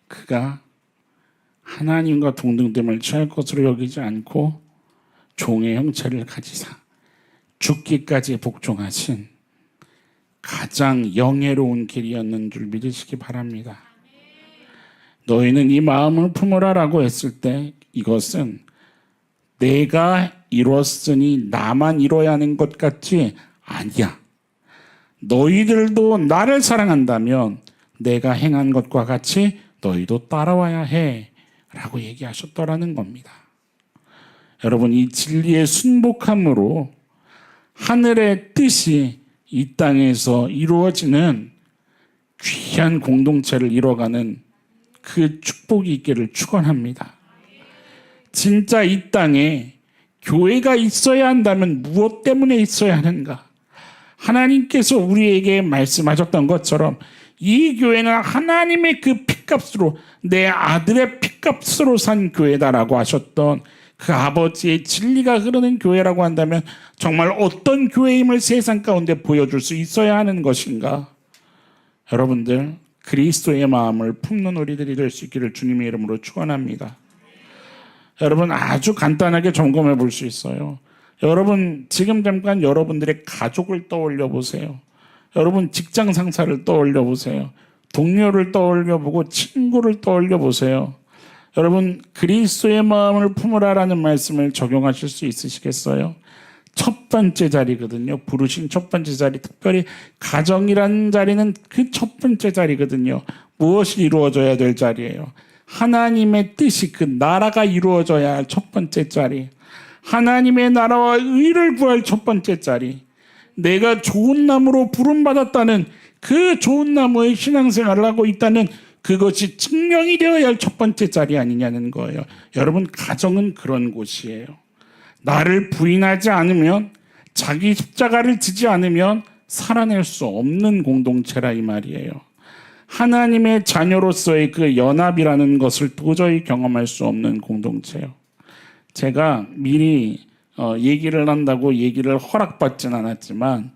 그가 하나님과 동등됨을 취할 것으로 여기지 않고 종의 형체를 가지사 죽기까지 복종하신 가장 영예로운 길이었는 줄 믿으시기 바랍니다. 너희는 이 마음을 품으라라고 했을 때 이것은 내가 이뤘으니 나만 이뤄야 하는 것 같지 아니야. 너희들도 나를 사랑한다면 내가 행한 것과 같이 너희도 따라와야 해 라고 얘기하셨더라는 겁니다. 여러분, 이 진리의 순복함으로 하늘의 뜻이 이 땅에서 이루어지는 귀한 공동체를 이뤄가는 그 축복이 있기를 축원합니다. 진짜 이 땅에 교회가 있어야 한다면 무엇 때문에 있어야 하는가? 하나님께서 우리에게 말씀하셨던 것처럼 이 교회는 하나님의 그 핏값으로, 내 아들의 핏값으로 산 교회다라고 하셨던 그 아버지의 진리가 흐르는 교회라고 한다면 정말 어떤 교회임을 세상 가운데 보여줄 수 있어야 하는 것인가? 여러분들, 그리스도의 마음을 품는 우리들이 될 수 있기를 주님의 이름으로 축원합니다. 여러분, 아주 간단하게 점검해 볼 수 있어요. 여러분, 지금 잠깐 여러분들의 가족을 떠올려 보세요. 여러분, 직장 상사를 떠올려 보세요. 동료를 떠올려 보고 친구를 떠올려 보세요. 여러분, 그리스도의 마음을 품으라라는 말씀을 적용하실 수 있으시겠어요? 첫 번째 자리거든요. 부르신 첫 번째 자리, 특별히 가정이라는 자리는 그 첫 번째 자리거든요. 무엇이 이루어져야 될 자리예요? 하나님의 뜻이, 그 나라가 이루어져야 할 첫 번째 자리. 하나님의 나라와 의를 구할 첫 번째 자리, 내가 좋은 나무로 부름받았다는 그 좋은 나무의 신앙생활을 하고 있다는 그것이 증명이 되어야 할 첫 번째 자리 아니냐는 거예요. 여러분, 가정은 그런 곳이에요. 나를 부인하지 않으면, 자기 십자가를 지지 않으면 살아낼 수 없는 공동체라 이 말이에요. 하나님의 자녀로서의 그 연합이라는 것을 도저히 경험할 수 없는 공동체예요. 제가 미리 얘기를 한다고 얘기를 허락받진 않았지만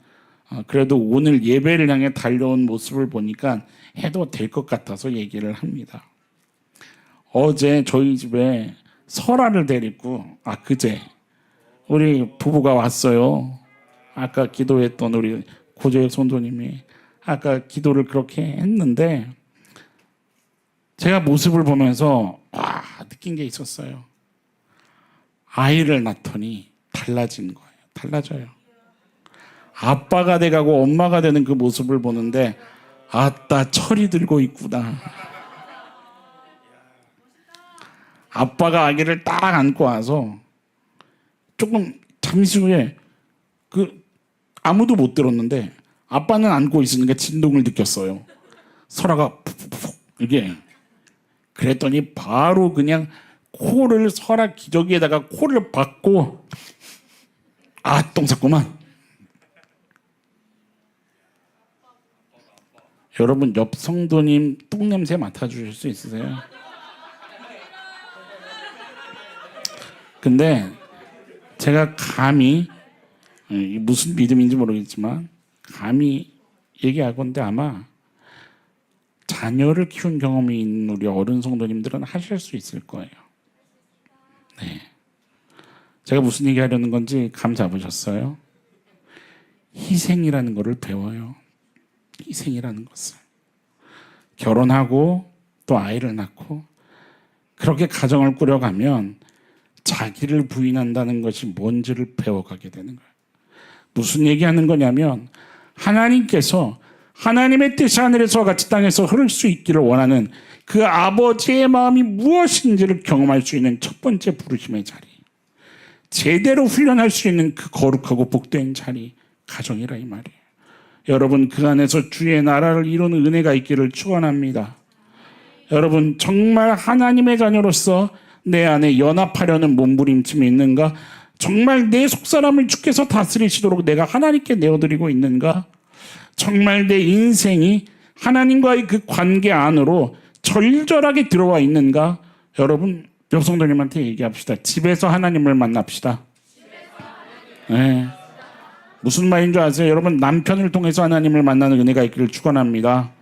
그래도 오늘 예배를 향해 달려온 모습을 보니까 해도 될 것 같아서 얘기를 합니다. 어제 저희 집에 설아를 데리고 그제 우리 부부가 왔어요. 아까 기도했던 우리 고조의 손도님이 아까 기도를 그렇게 했는데 제가 모습을 보면서 느낀 게 있었어요. 아이를 낳더니 달라진 거예요. 달라져요. 아빠가 돼가고 엄마가 되는 그 모습을 보는데 아따 철이 들고 있구나. 아빠가 아기를 딱 안고 와서 조금 잠시 후에 아무도 못 들었는데 아빠는 안고 있으니까 진동을 느꼈어요. 설아가 푹푹푹 이게 그랬더니 바로 그냥 코를 설아 기저귀에다가 코를 박고 똥 쌌구만. 여러분 옆 성도님 똥 냄새 맡아주실 수 있으세요? 근데 제가 감히 무슨 믿음인지 모르겠지만 감히 얘기하건대 아마 자녀를 키운 경험이 있는 우리 어른 성도님들은 하실 수 있을 거예요. 네. 제가 무슨 얘기 하려는 건지 감 잡으셨어요? 희생이라는 것을 배워요. 희생이라는 것을. 결혼하고 또 아이를 낳고 그렇게 가정을 꾸려가면 자기를 부인한다는 것이 뭔지를 배워가게 되는 거예요. 무슨 얘기하는 거냐면 하나님께서 하나님의 뜻이 하늘에서 같이 땅에서 흐를 수 있기를 원하는 그 아버지의 마음이 무엇인지를 경험할 수 있는 첫 번째 부르심의 자리, 제대로 훈련할 수 있는 그 거룩하고 복된 자리, 가정이라 이 말이에요. 여러분 그 안에서 주의 나라를 이루는 은혜가 있기를 축원합니다. 여러분 정말 하나님의 자녀로서 내 안에 연합하려는 몸부림침이 있는가? 정말 내 속사람을 주께서 다스리시도록 내가 하나님께 내어드리고 있는가? 정말 내 인생이 하나님과의 그 관계 안으로 절절하게 들어와 있는가? 여러분 여성도님한테 얘기합시다. 집에서 하나님을 만납시다. 네. 무슨 말인 줄 아세요? 여러분 남편을 통해서 하나님을 만나는 은혜가 있기를 축원합니다.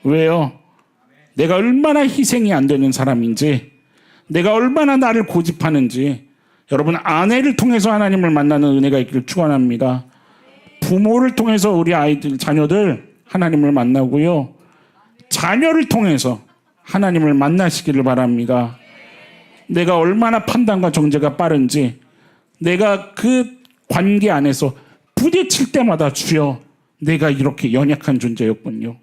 왜요? 내가 얼마나 희생이 안 되는 사람인지, 내가 얼마나 나를 고집하는지, 여러분 아내를 통해서 하나님을 만나는 은혜가 있기를 축원합니다. 부모를 통해서 우리 아이들, 자녀들 하나님을 만나고요. 자녀를 통해서 하나님을 만나시기를 바랍니다. 내가 얼마나 판단과 정죄가 빠른지, 내가 그 관계 안에서 부딪힐 때마다 주여 내가 이렇게 연약한 존재였군요.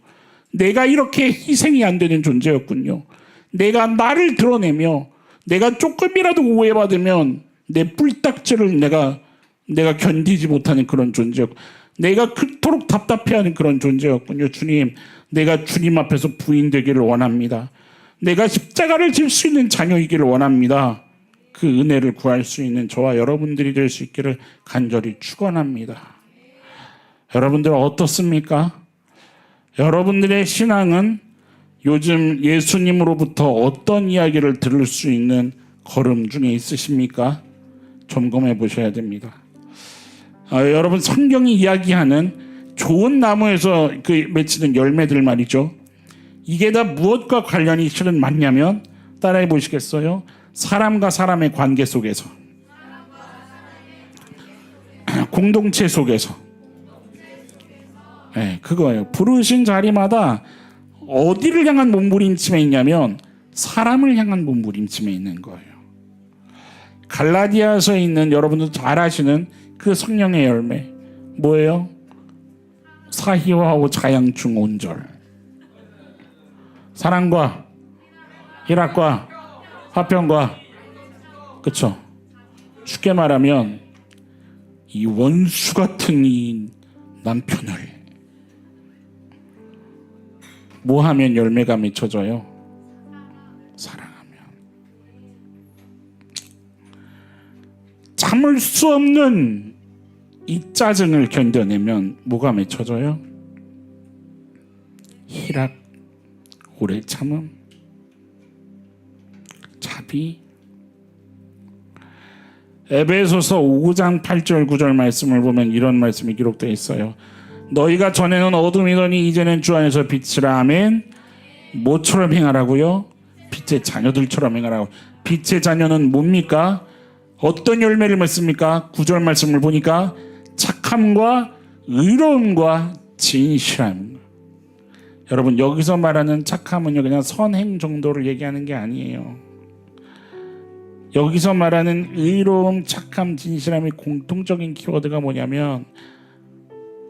내가 이렇게 희생이 안 되는 존재였군요. 내가 나를 드러내며 내가 조금이라도 오해받으면 내 뿔딱지를 내가 견디지 못하는 그런 존재였고, 내가 그토록 답답해하는 그런 존재였군요. 주님, 내가 주님 앞에서 부인되기를 원합니다. 내가 십자가를 질 수 있는 자녀이기를 원합니다. 그 은혜를 구할 수 있는 저와 여러분들이 될 수 있기를 간절히 축원합니다. 여러분들 어떻습니까? 여러분들의 신앙은 요즘 예수님으로부터 어떤 이야기를 들을 수 있는 걸음 중에 있으십니까? 점검해 보셔야 됩니다. 여러분 성경이 이야기하는 좋은 나무에서 그 맺히는 열매들 말이죠. 이게 다 무엇과 관련이 실은 맞냐면 따라해 보시겠어요? 사람과 사람의 관계 속에서, 공동체 속에서. 네, 그거예요. 부르신 자리마다 어디를 향한 몸부림침에 있냐면 사람을 향한 몸부림침에 있는 거예요. 갈라디아서에 있는 여러분도 잘 아시는 그 성령의 열매 뭐예요? 사희화하고 자양충 온절, 사랑과 희락과 화평과, 그쵸? 쉽게 말하면 이 원수 같은 이 남편을 뭐 하면 열매가 맺혀져요? 사랑하면. 참을 수 없는 이 짜증을 견뎌내면 뭐가 맺혀져요? 희락, 오래 참음, 자비. 에베소서 5장 8절 9절 말씀을 보면 이런 말씀이 기록되어 있어요. 너희가 전에는 어둠이더니 이제는 주 안에서 빛이라. 아멘. 뭐처럼 행하라고요? 빛의 자녀들처럼 행하라고. 빛의 자녀는 뭡니까? 어떤 열매를 맺습니까? 9절 말씀을 보니까 착함과 의로움과 진실함. 여러분, 여기서 말하는 착함은요, 그냥 선행 정도를 얘기하는 게 아니에요. 여기서 말하는 의로움, 착함, 진실함의 공통적인 키워드가 뭐냐면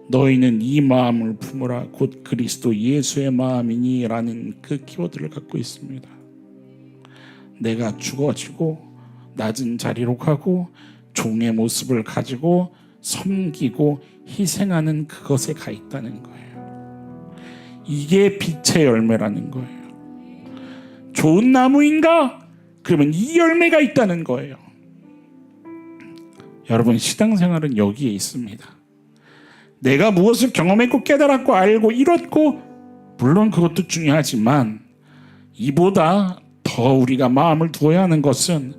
너희는 이 마음을 품으라 곧 그리스도 예수의 마음이니 라는 그 키워드를 갖고 있습니다. 내가 죽어지고 낮은 자리로 가고 종의 모습을 가지고 섬기고 희생하는 그것에 가 있다는 거예요. 이게 빛의 열매라는 거예요. 좋은 나무인가? 그러면 이 열매가 있다는 거예요. 여러분, 신앙생활은 여기에 있습니다. 내가 무엇을 경험했고 깨달았고 알고 이뤘고, 물론 그것도 중요하지만 이보다 더 우리가 마음을 두어야 하는 것은,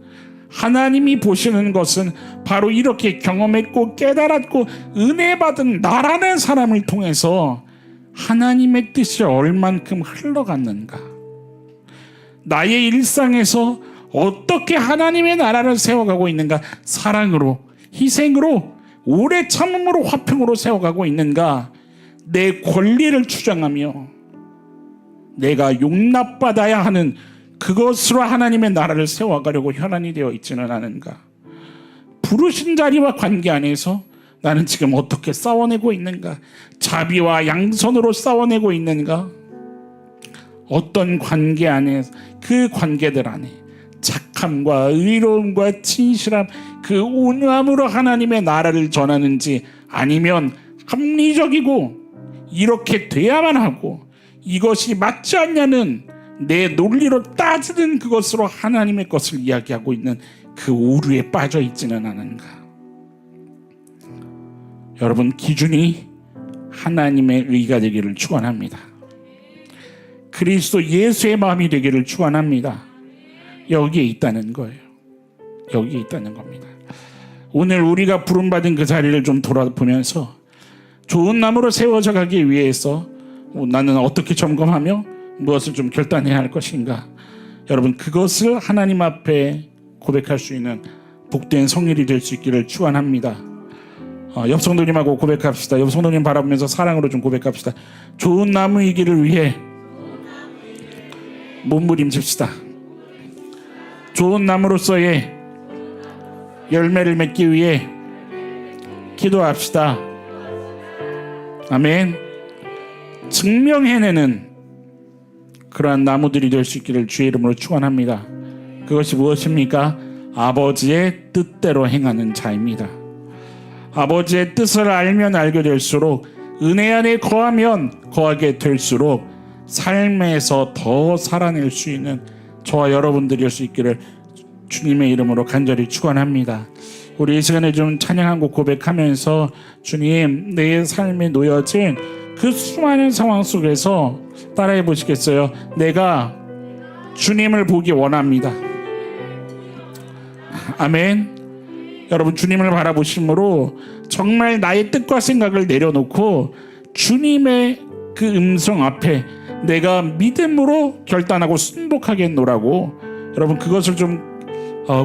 하나님이 보시는 것은 바로 이렇게 경험했고 깨달았고 은혜 받은 나라는 사람을 통해서 하나님의 뜻이 얼만큼 흘러갔는가, 나의 일상에서 어떻게 하나님의 나라를 세워가고 있는가, 사랑으로, 희생으로, 오래 참음으로, 화평으로 세워가고 있는가, 내 권리를 주장하며 내가 용납받아야 하는 그것으로 하나님의 나라를 세워가려고 혈안이 되어 있지는 않은가, 부르신 자리와 관계 안에서 나는 지금 어떻게 싸워내고 있는가, 자비와 양선으로 싸워내고 있는가, 어떤 관계 안에, 그 관계들 안에 착함과 의로움과 진실함, 그 온유함으로 하나님의 나라를 전하는지, 아니면 합리적이고 이렇게 돼야만 하고 이것이 맞지 않냐는 내 논리로 따지는 그것으로 하나님의 것을 이야기하고 있는 그 오류에 빠져 있지는 않은가. 여러분, 기준이 하나님의 의가 되기를 축원합니다. 그리스도 예수의 마음이 되기를 축원합니다. 여기에 있다는 거예요. 여기에 있다는 겁니다. 오늘 우리가 부름받은 그 자리를 좀 돌아보면서 좋은 나무로 세워져 가기 위해서 나는 어떻게 점검하며 무엇을 좀 결단해야 할 것인가, 여러분, 그것을 하나님 앞에 고백할 수 있는 복된 성일이 될 수 있기를 축원합니다. 옆 성도님하고 고백합시다. 옆 성도님 바라보면서 사랑으로 좀 고백합시다. 좋은 나무이기를 위해 몸부림칩시다. 좋은 나무로서의 열매를 맺기 위해 기도합시다. 아멘. 증명해내는 그러한 나무들이 될 수 있기를 주의 이름으로 축원합니다. 그것이 무엇입니까? 아버지의 뜻대로 행하는 자입니다. 아버지의 뜻을 알면 알게 될수록, 은혜 안에 거하면 거하게 될수록 삶에서 더 살아낼 수 있는 저와 여러분들이 될 수 있기를 주님의 이름으로 간절히 축원합니다. 우리 이 시간에 좀 찬양 한 곡 고백하면서, 주님, 내 삶에 놓여진 그 수많은 상황 속에서 따라해 보시겠어요? 내가 주님을 보기 원합니다. 아멘. 여러분, 주님을 바라보심으로 정말 나의 뜻과 생각을 내려놓고 주님의 그 음성 앞에 내가 믿음으로 결단하고 순복하겠노라고, 여러분, 그것을 좀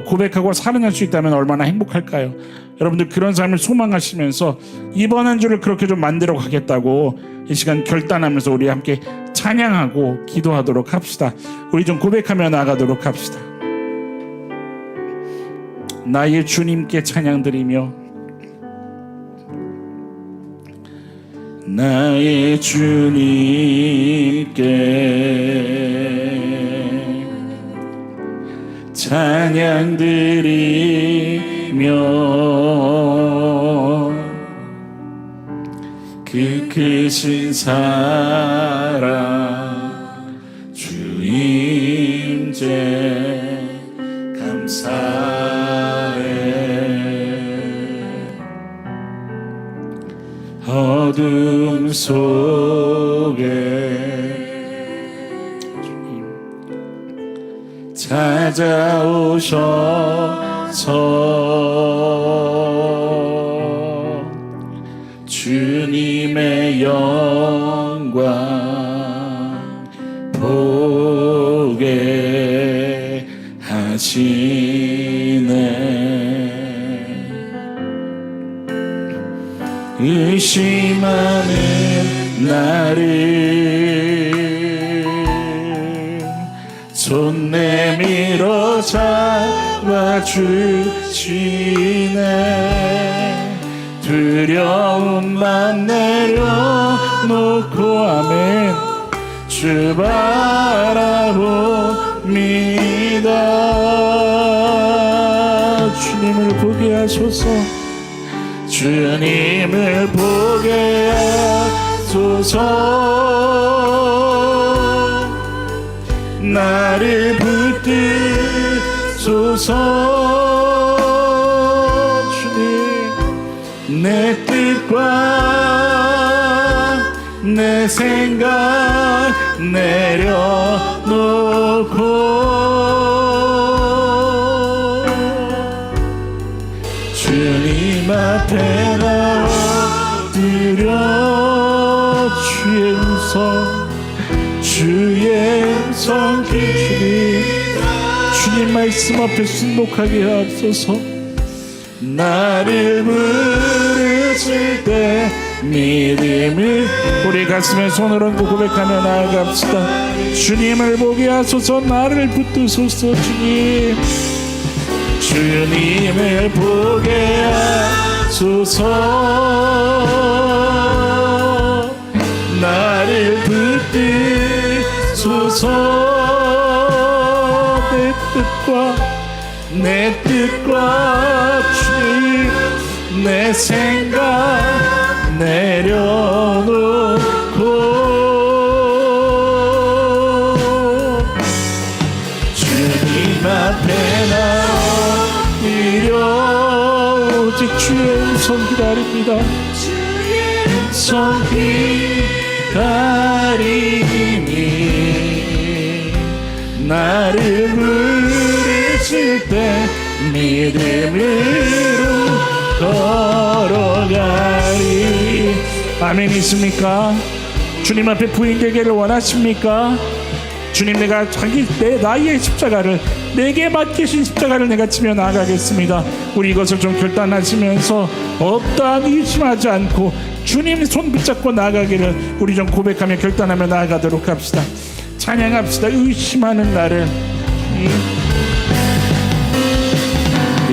고백하고 살아낼 수 있다면 얼마나 행복할까요? 여러분들 그런 삶을 소망하시면서 이번 한 주를 그렇게 좀 만들어 가겠다고 이 시간 결단하면서 우리 함께 찬양하고 기도하도록 합시다. 우리 좀 고백하며 나가도록 합시다. 나의 주님께 찬양드리며, 나의 주님께 찬양드리며 그 크신 사랑 주임제 감사해. 어둠 속에 찾아오셔서 주님의 영광 보게 하시네. 의심하는 나를 손 내밀어 잡아주시네. 두려움만 내려놓고 아멘 주 바라봅니다. 주님을 보게 하소서. 주님을 보게 하소서. 나를 붙드소서. 주님 내 뜻과 내 생각 내려놓고 주님 앞에 나와 드려 주의 음성 주의 음성 주님 말씀 앞에 순복하게 하옵소서. 나를 부르실 때 믿음을 우리 가슴에 손을 얹고 고백하며 나아갑시다. 주님을 보게 하소서. 나를 붙드소서. 주님 주님을 보게 하소서. 나를 붙드소서. 내 뜻과 주님 내 생각 내려놓고 주님 앞에 나오려 오직 주의 음성 기다립니다. 주의 음성 기다리니 나를 부르실 때 믿음으로 걸어가리. 아멘. 있습니까? 주님 앞에 부인되기를 원하십니까? 주님 내가 나의 십자가를 내게 맡기신 십자가를 내가 지며 나아가겠습니다. 우리 이것을 좀 결단하시면서 어떠한 의심하지 않고 주님 손 붙잡고 나아가기를 우리 좀 고백하며 결단하며 나아가도록 합시다. 찬양합시다. 의심하는 나를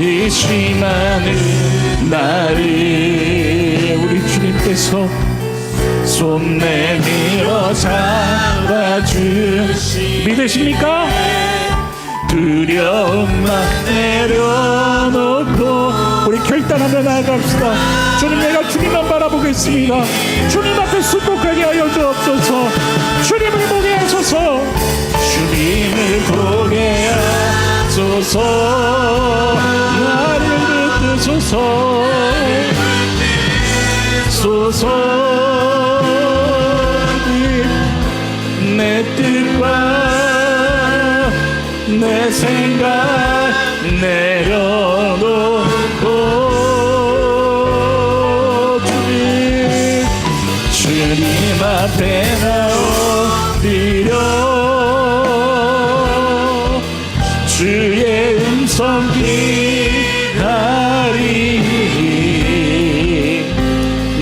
의심하는 나를 우리 주님께서 손 내밀어 잡아주시 믿으십니까? 두려움만 내려놓고 우리 결단하며 나아갑시다. 주님 내가 주님만 바라보겠습니다. 주님 앞에 순복하게 하여 주옵소서. 주님을 보게 하소서. 주님을 보게 하소서. 나를 붙드소서. 내 뜻과 내 생각 내려놓고 주님 앞에 나오리려 주의 음성 기다리니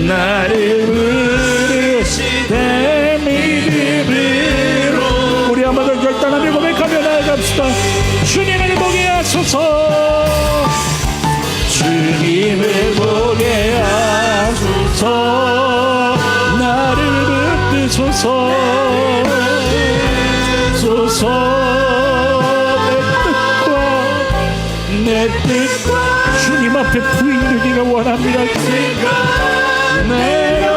나를 부르시되 믿음으로 우리 한번 더 결단하며 고백하며 나아갑시다. 주님을 보게 하소서. 주님을 보게 하소서. 나를 붙드소서. 내 뜻과 주님 주님 앞에 부인되기가 원합니다. 내려놓고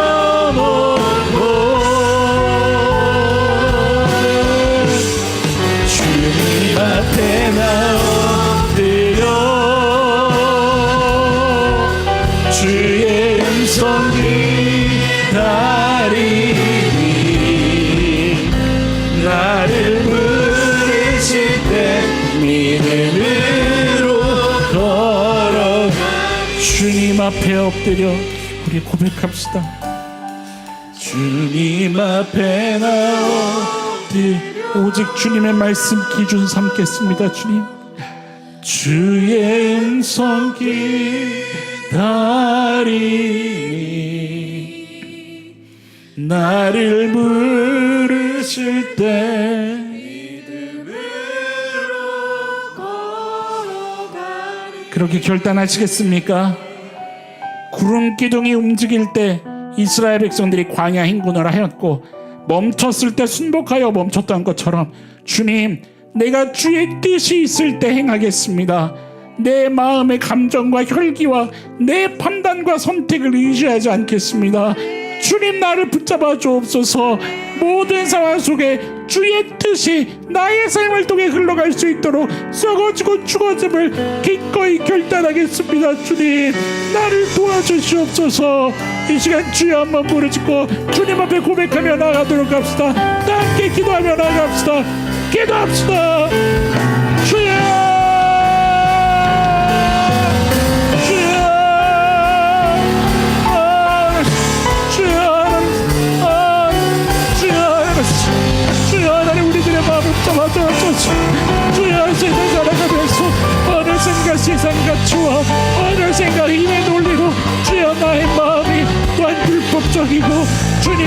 주님 앞에 나엎드려 주의 음성 기다리니 나를 부르실 때 믿음으로 걸어가. 주님 앞에 엎드려 우리 고백합시다. 주님 앞에 나엎드려 오직 주님의 말씀 기준 삼겠습니다. 주님, 주의 음성 기다리니 나를 부르실 때 그렇게 결단하시겠습니까? 구름 기둥이 움직일 때 이스라엘 백성들이 광야 행군을 하였고 멈췄을 때 순복하여 멈췄던 것처럼 주님, 내가 주의 뜻이 있을 때 행하겠습니다. 내 마음의 감정과 혈기와 내 판단과 선택을 의지하지 않겠습니다. 주님, 나를 붙잡아 주옵소서. 모든 상황 속에 주의 뜻이 나의 삶을 통해 흘러갈 수 있도록 썩어지고 죽어짐을 기꺼이 결단하겠습니다. 주님, 나를 도와주시옵소서. 이 시간 주여 한번 부르짖고 주님 앞에 고백하며 나가도록 합시다. 다 함께 기도하며 나갑시다. 기도합시다. 주여, 주여 하나님, 우리들의 마음을 잡아주옵소서. 주여, 세상 살아가면서 어느샌가 세상 가치와 어느샌가 힘의 논리로 주여 나의 마음이 또한 율법적이고 주님,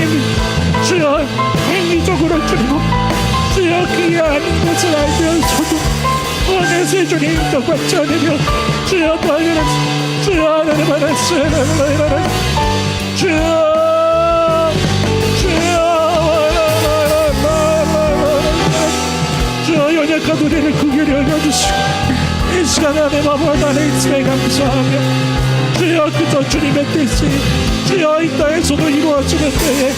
주여 행위적으로 주여 그게 아닌 것을 알면서도 어느새 주님 인도받지 않으며 주여 나를 주여 하나님 알았어요. 주여 연약한 우리를 구별히 여겨주시고 이 시간 안에 마음과 나의 있음에 감사하며 주여 그저 주님의 뜻이 주여 이 땅에서도 이루어지는 때에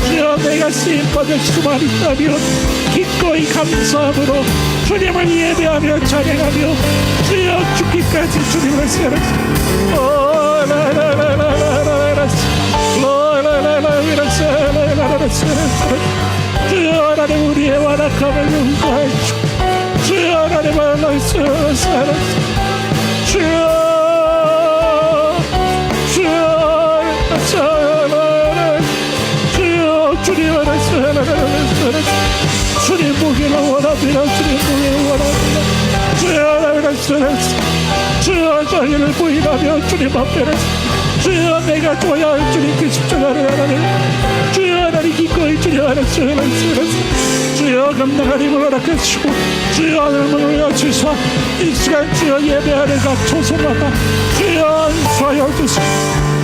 주여 내가 쓰임받을 수만 있다면 기꺼이 감사함으로 주님을 예배하며 찬양하며 주여 죽기까지 주님을 주여 하나님 우리의 완악함을 용서해 주시고 주여 하나님 알았어요. 주여 주님 알았어요. 주님 보기를 원합니다. 주님 보기를 원합니다. 주여 하나님 알았어요. 주여 자기를 부인하며 주님 앞에는 주여 내가 줘야 할 주님 그 십자가를 하나님 주여 하나님 기꺼이 주여 알았어요. 주여 감당할 힘을 허락하시고 주여 하늘문을 여주사 이 시간 주여 예배하는 각 초소마다 주여 안수하여 주시고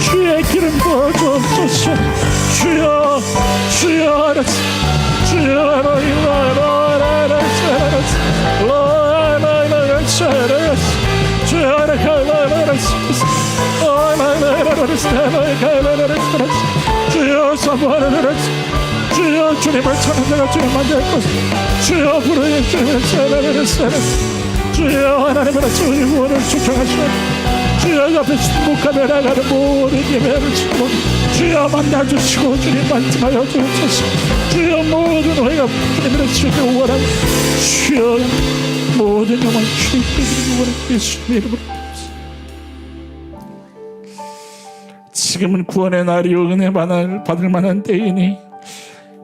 주의 기름 부어주옵소서. 주여 알았어. 주여 하나님 주여 사모하는 주여 주님을 찾는 자가 주님 만날 것을 주여 부르짖어 주님을 주여 하나님을 주의 구원을 초청하시고 주여 앞에 순복하며 나가는 모든 예배를 주고 주여 만나주시고 주님 말씀하여 주옵소서. 주여 모든 오해가 주님을 주께 원하는 주여 모든 영광 주님께 드리는 원하는 예수님의 이름으로 지금은 구원의 날이요 은혜 받을 만한 때이니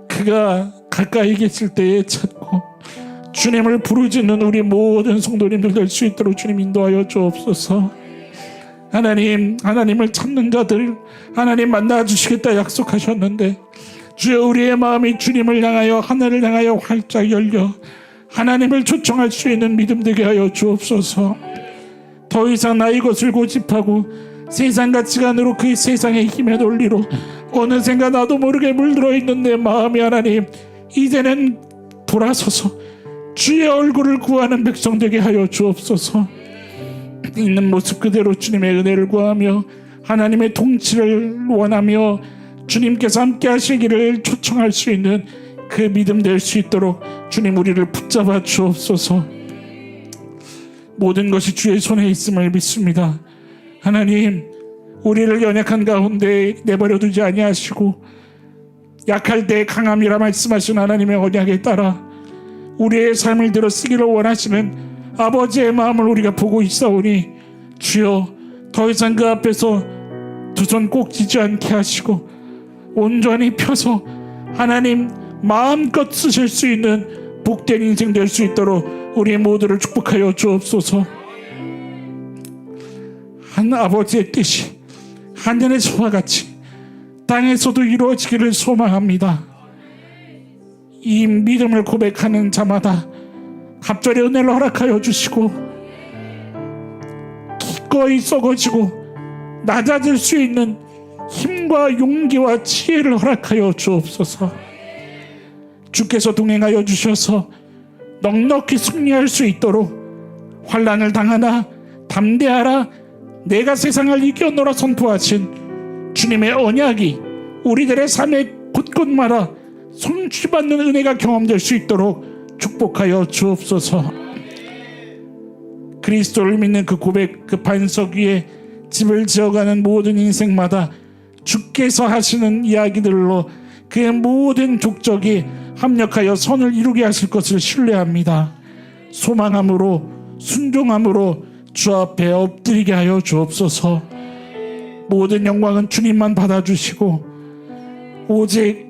그가 가까이 계실 때에 찾고 주님을 부르짖는 우리 모든 성도님들 될 수 있도록 주님 인도하여 주옵소서. 하나님을 찾는 자들 하나님 만나주시겠다 약속하셨는데 주여 우리의 마음이 주님을 향하여 하늘을 향하여 활짝 열려 하나님을 초청할 수 있는 믿음 되게 하여 주옵소서. 더 이상 나의 것을 고집하고 세상 가치관으로 그 세상의 힘의 논리로 어느샌가 나도 모르게 물들어 있는 내 마음이 하나님 이제는 돌아서서 주의 얼굴을 구하는 백성 되게 하여 주옵소서. 있는 모습 그대로 주님의 은혜를 구하며 하나님의 통치를 원하며 주님께서 함께 하시기를 초청할 수 있는 그 믿음 될 수 있도록 주님 우리를 붙잡아 주옵소서. 모든 것이 주의 손에 있음을 믿습니다. 하나님, 우리를 연약한 가운데 내버려 두지 아니하시고 약할 때 강함이라 말씀하신 하나님의 언약에 따라 우리의 삶을 들어 쓰기를 원하시는 아버지의 마음을 우리가 보고 있사오니 주여, 더 이상 그 앞에서 두 손 꼭 쥐지 않게 하시고 온전히 펴서 하나님 마음껏 쓰실 수 있는 복된 인생 될 수 있도록 우리 모두를 축복하여 주옵소서. 한 아버지의 뜻이 하늘에서와 같이 땅에서도 이루어지기를 소망합니다. 이 믿음을 고백하는 자마다 갑절의 은혜를 허락하여 주시고 기꺼이 썩어지고 낮아질 수 있는 힘과 용기와 지혜를 허락하여 주옵소서. 주께서 동행하여 주셔서 넉넉히 승리할 수 있도록 환난을 당하나 담대하라 내가 세상을 이겨노라 선포하신 주님의 언약이 우리들의 삶의 곳곳마다 성취받는 은혜가 경험될 수 있도록 축복하여 주옵소서. 그리스도를 믿는 그 고백, 그 반석 위에 집을 지어가는 모든 인생마다 주께서 하시는 이야기들로 그 모든 족적이 합력하여 선을 이루게 하실 것을 신뢰합니다. 소망함으로 순종함으로 주 앞에 엎드리게 하여 주옵소서. 모든 영광은 주님만 받아주시고 오직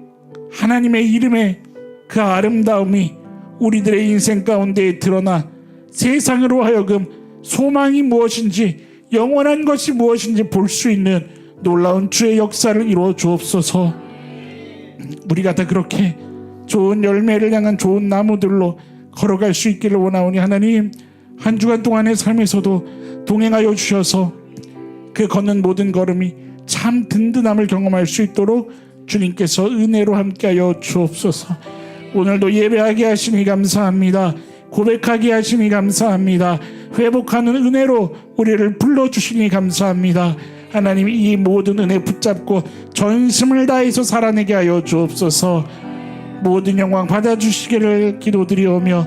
하나님의 이름의 그 아름다움이 우리들의 인생 가운데에 드러나 세상으로 하여금 소망이 무엇인지 영원한 것이 무엇인지 볼 수 있는 놀라운 주의 역사를 이루어 주옵소서. 우리가 다 그렇게 좋은 열매를 향한 좋은 나무들로 걸어갈 수 있기를 원하오니 하나님, 한 주간 동안의 삶에서도 동행하여 주셔서 그 걷는 모든 걸음이 참 든든함을 경험할 수 있도록 주님께서 은혜로 함께하여 주옵소서. 오늘도 예배하게 하시니 감사합니다. 고백하게 하시니 감사합니다. 회복하는 은혜로 우리를 불러주시니 감사합니다. 하나님, 이 모든 은혜 붙잡고 전심을 다해서 살아내게 하여 주옵소서. 모든 영광 받아주시기를 기도드리오며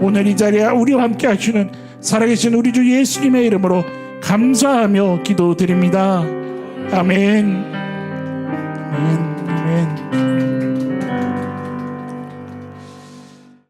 오늘 이 자리에 우리와 함께 하시는 살아계신 우리 주 예수님의 이름으로 감사하며 기도드립니다. 아멘. 아멘. 아멘.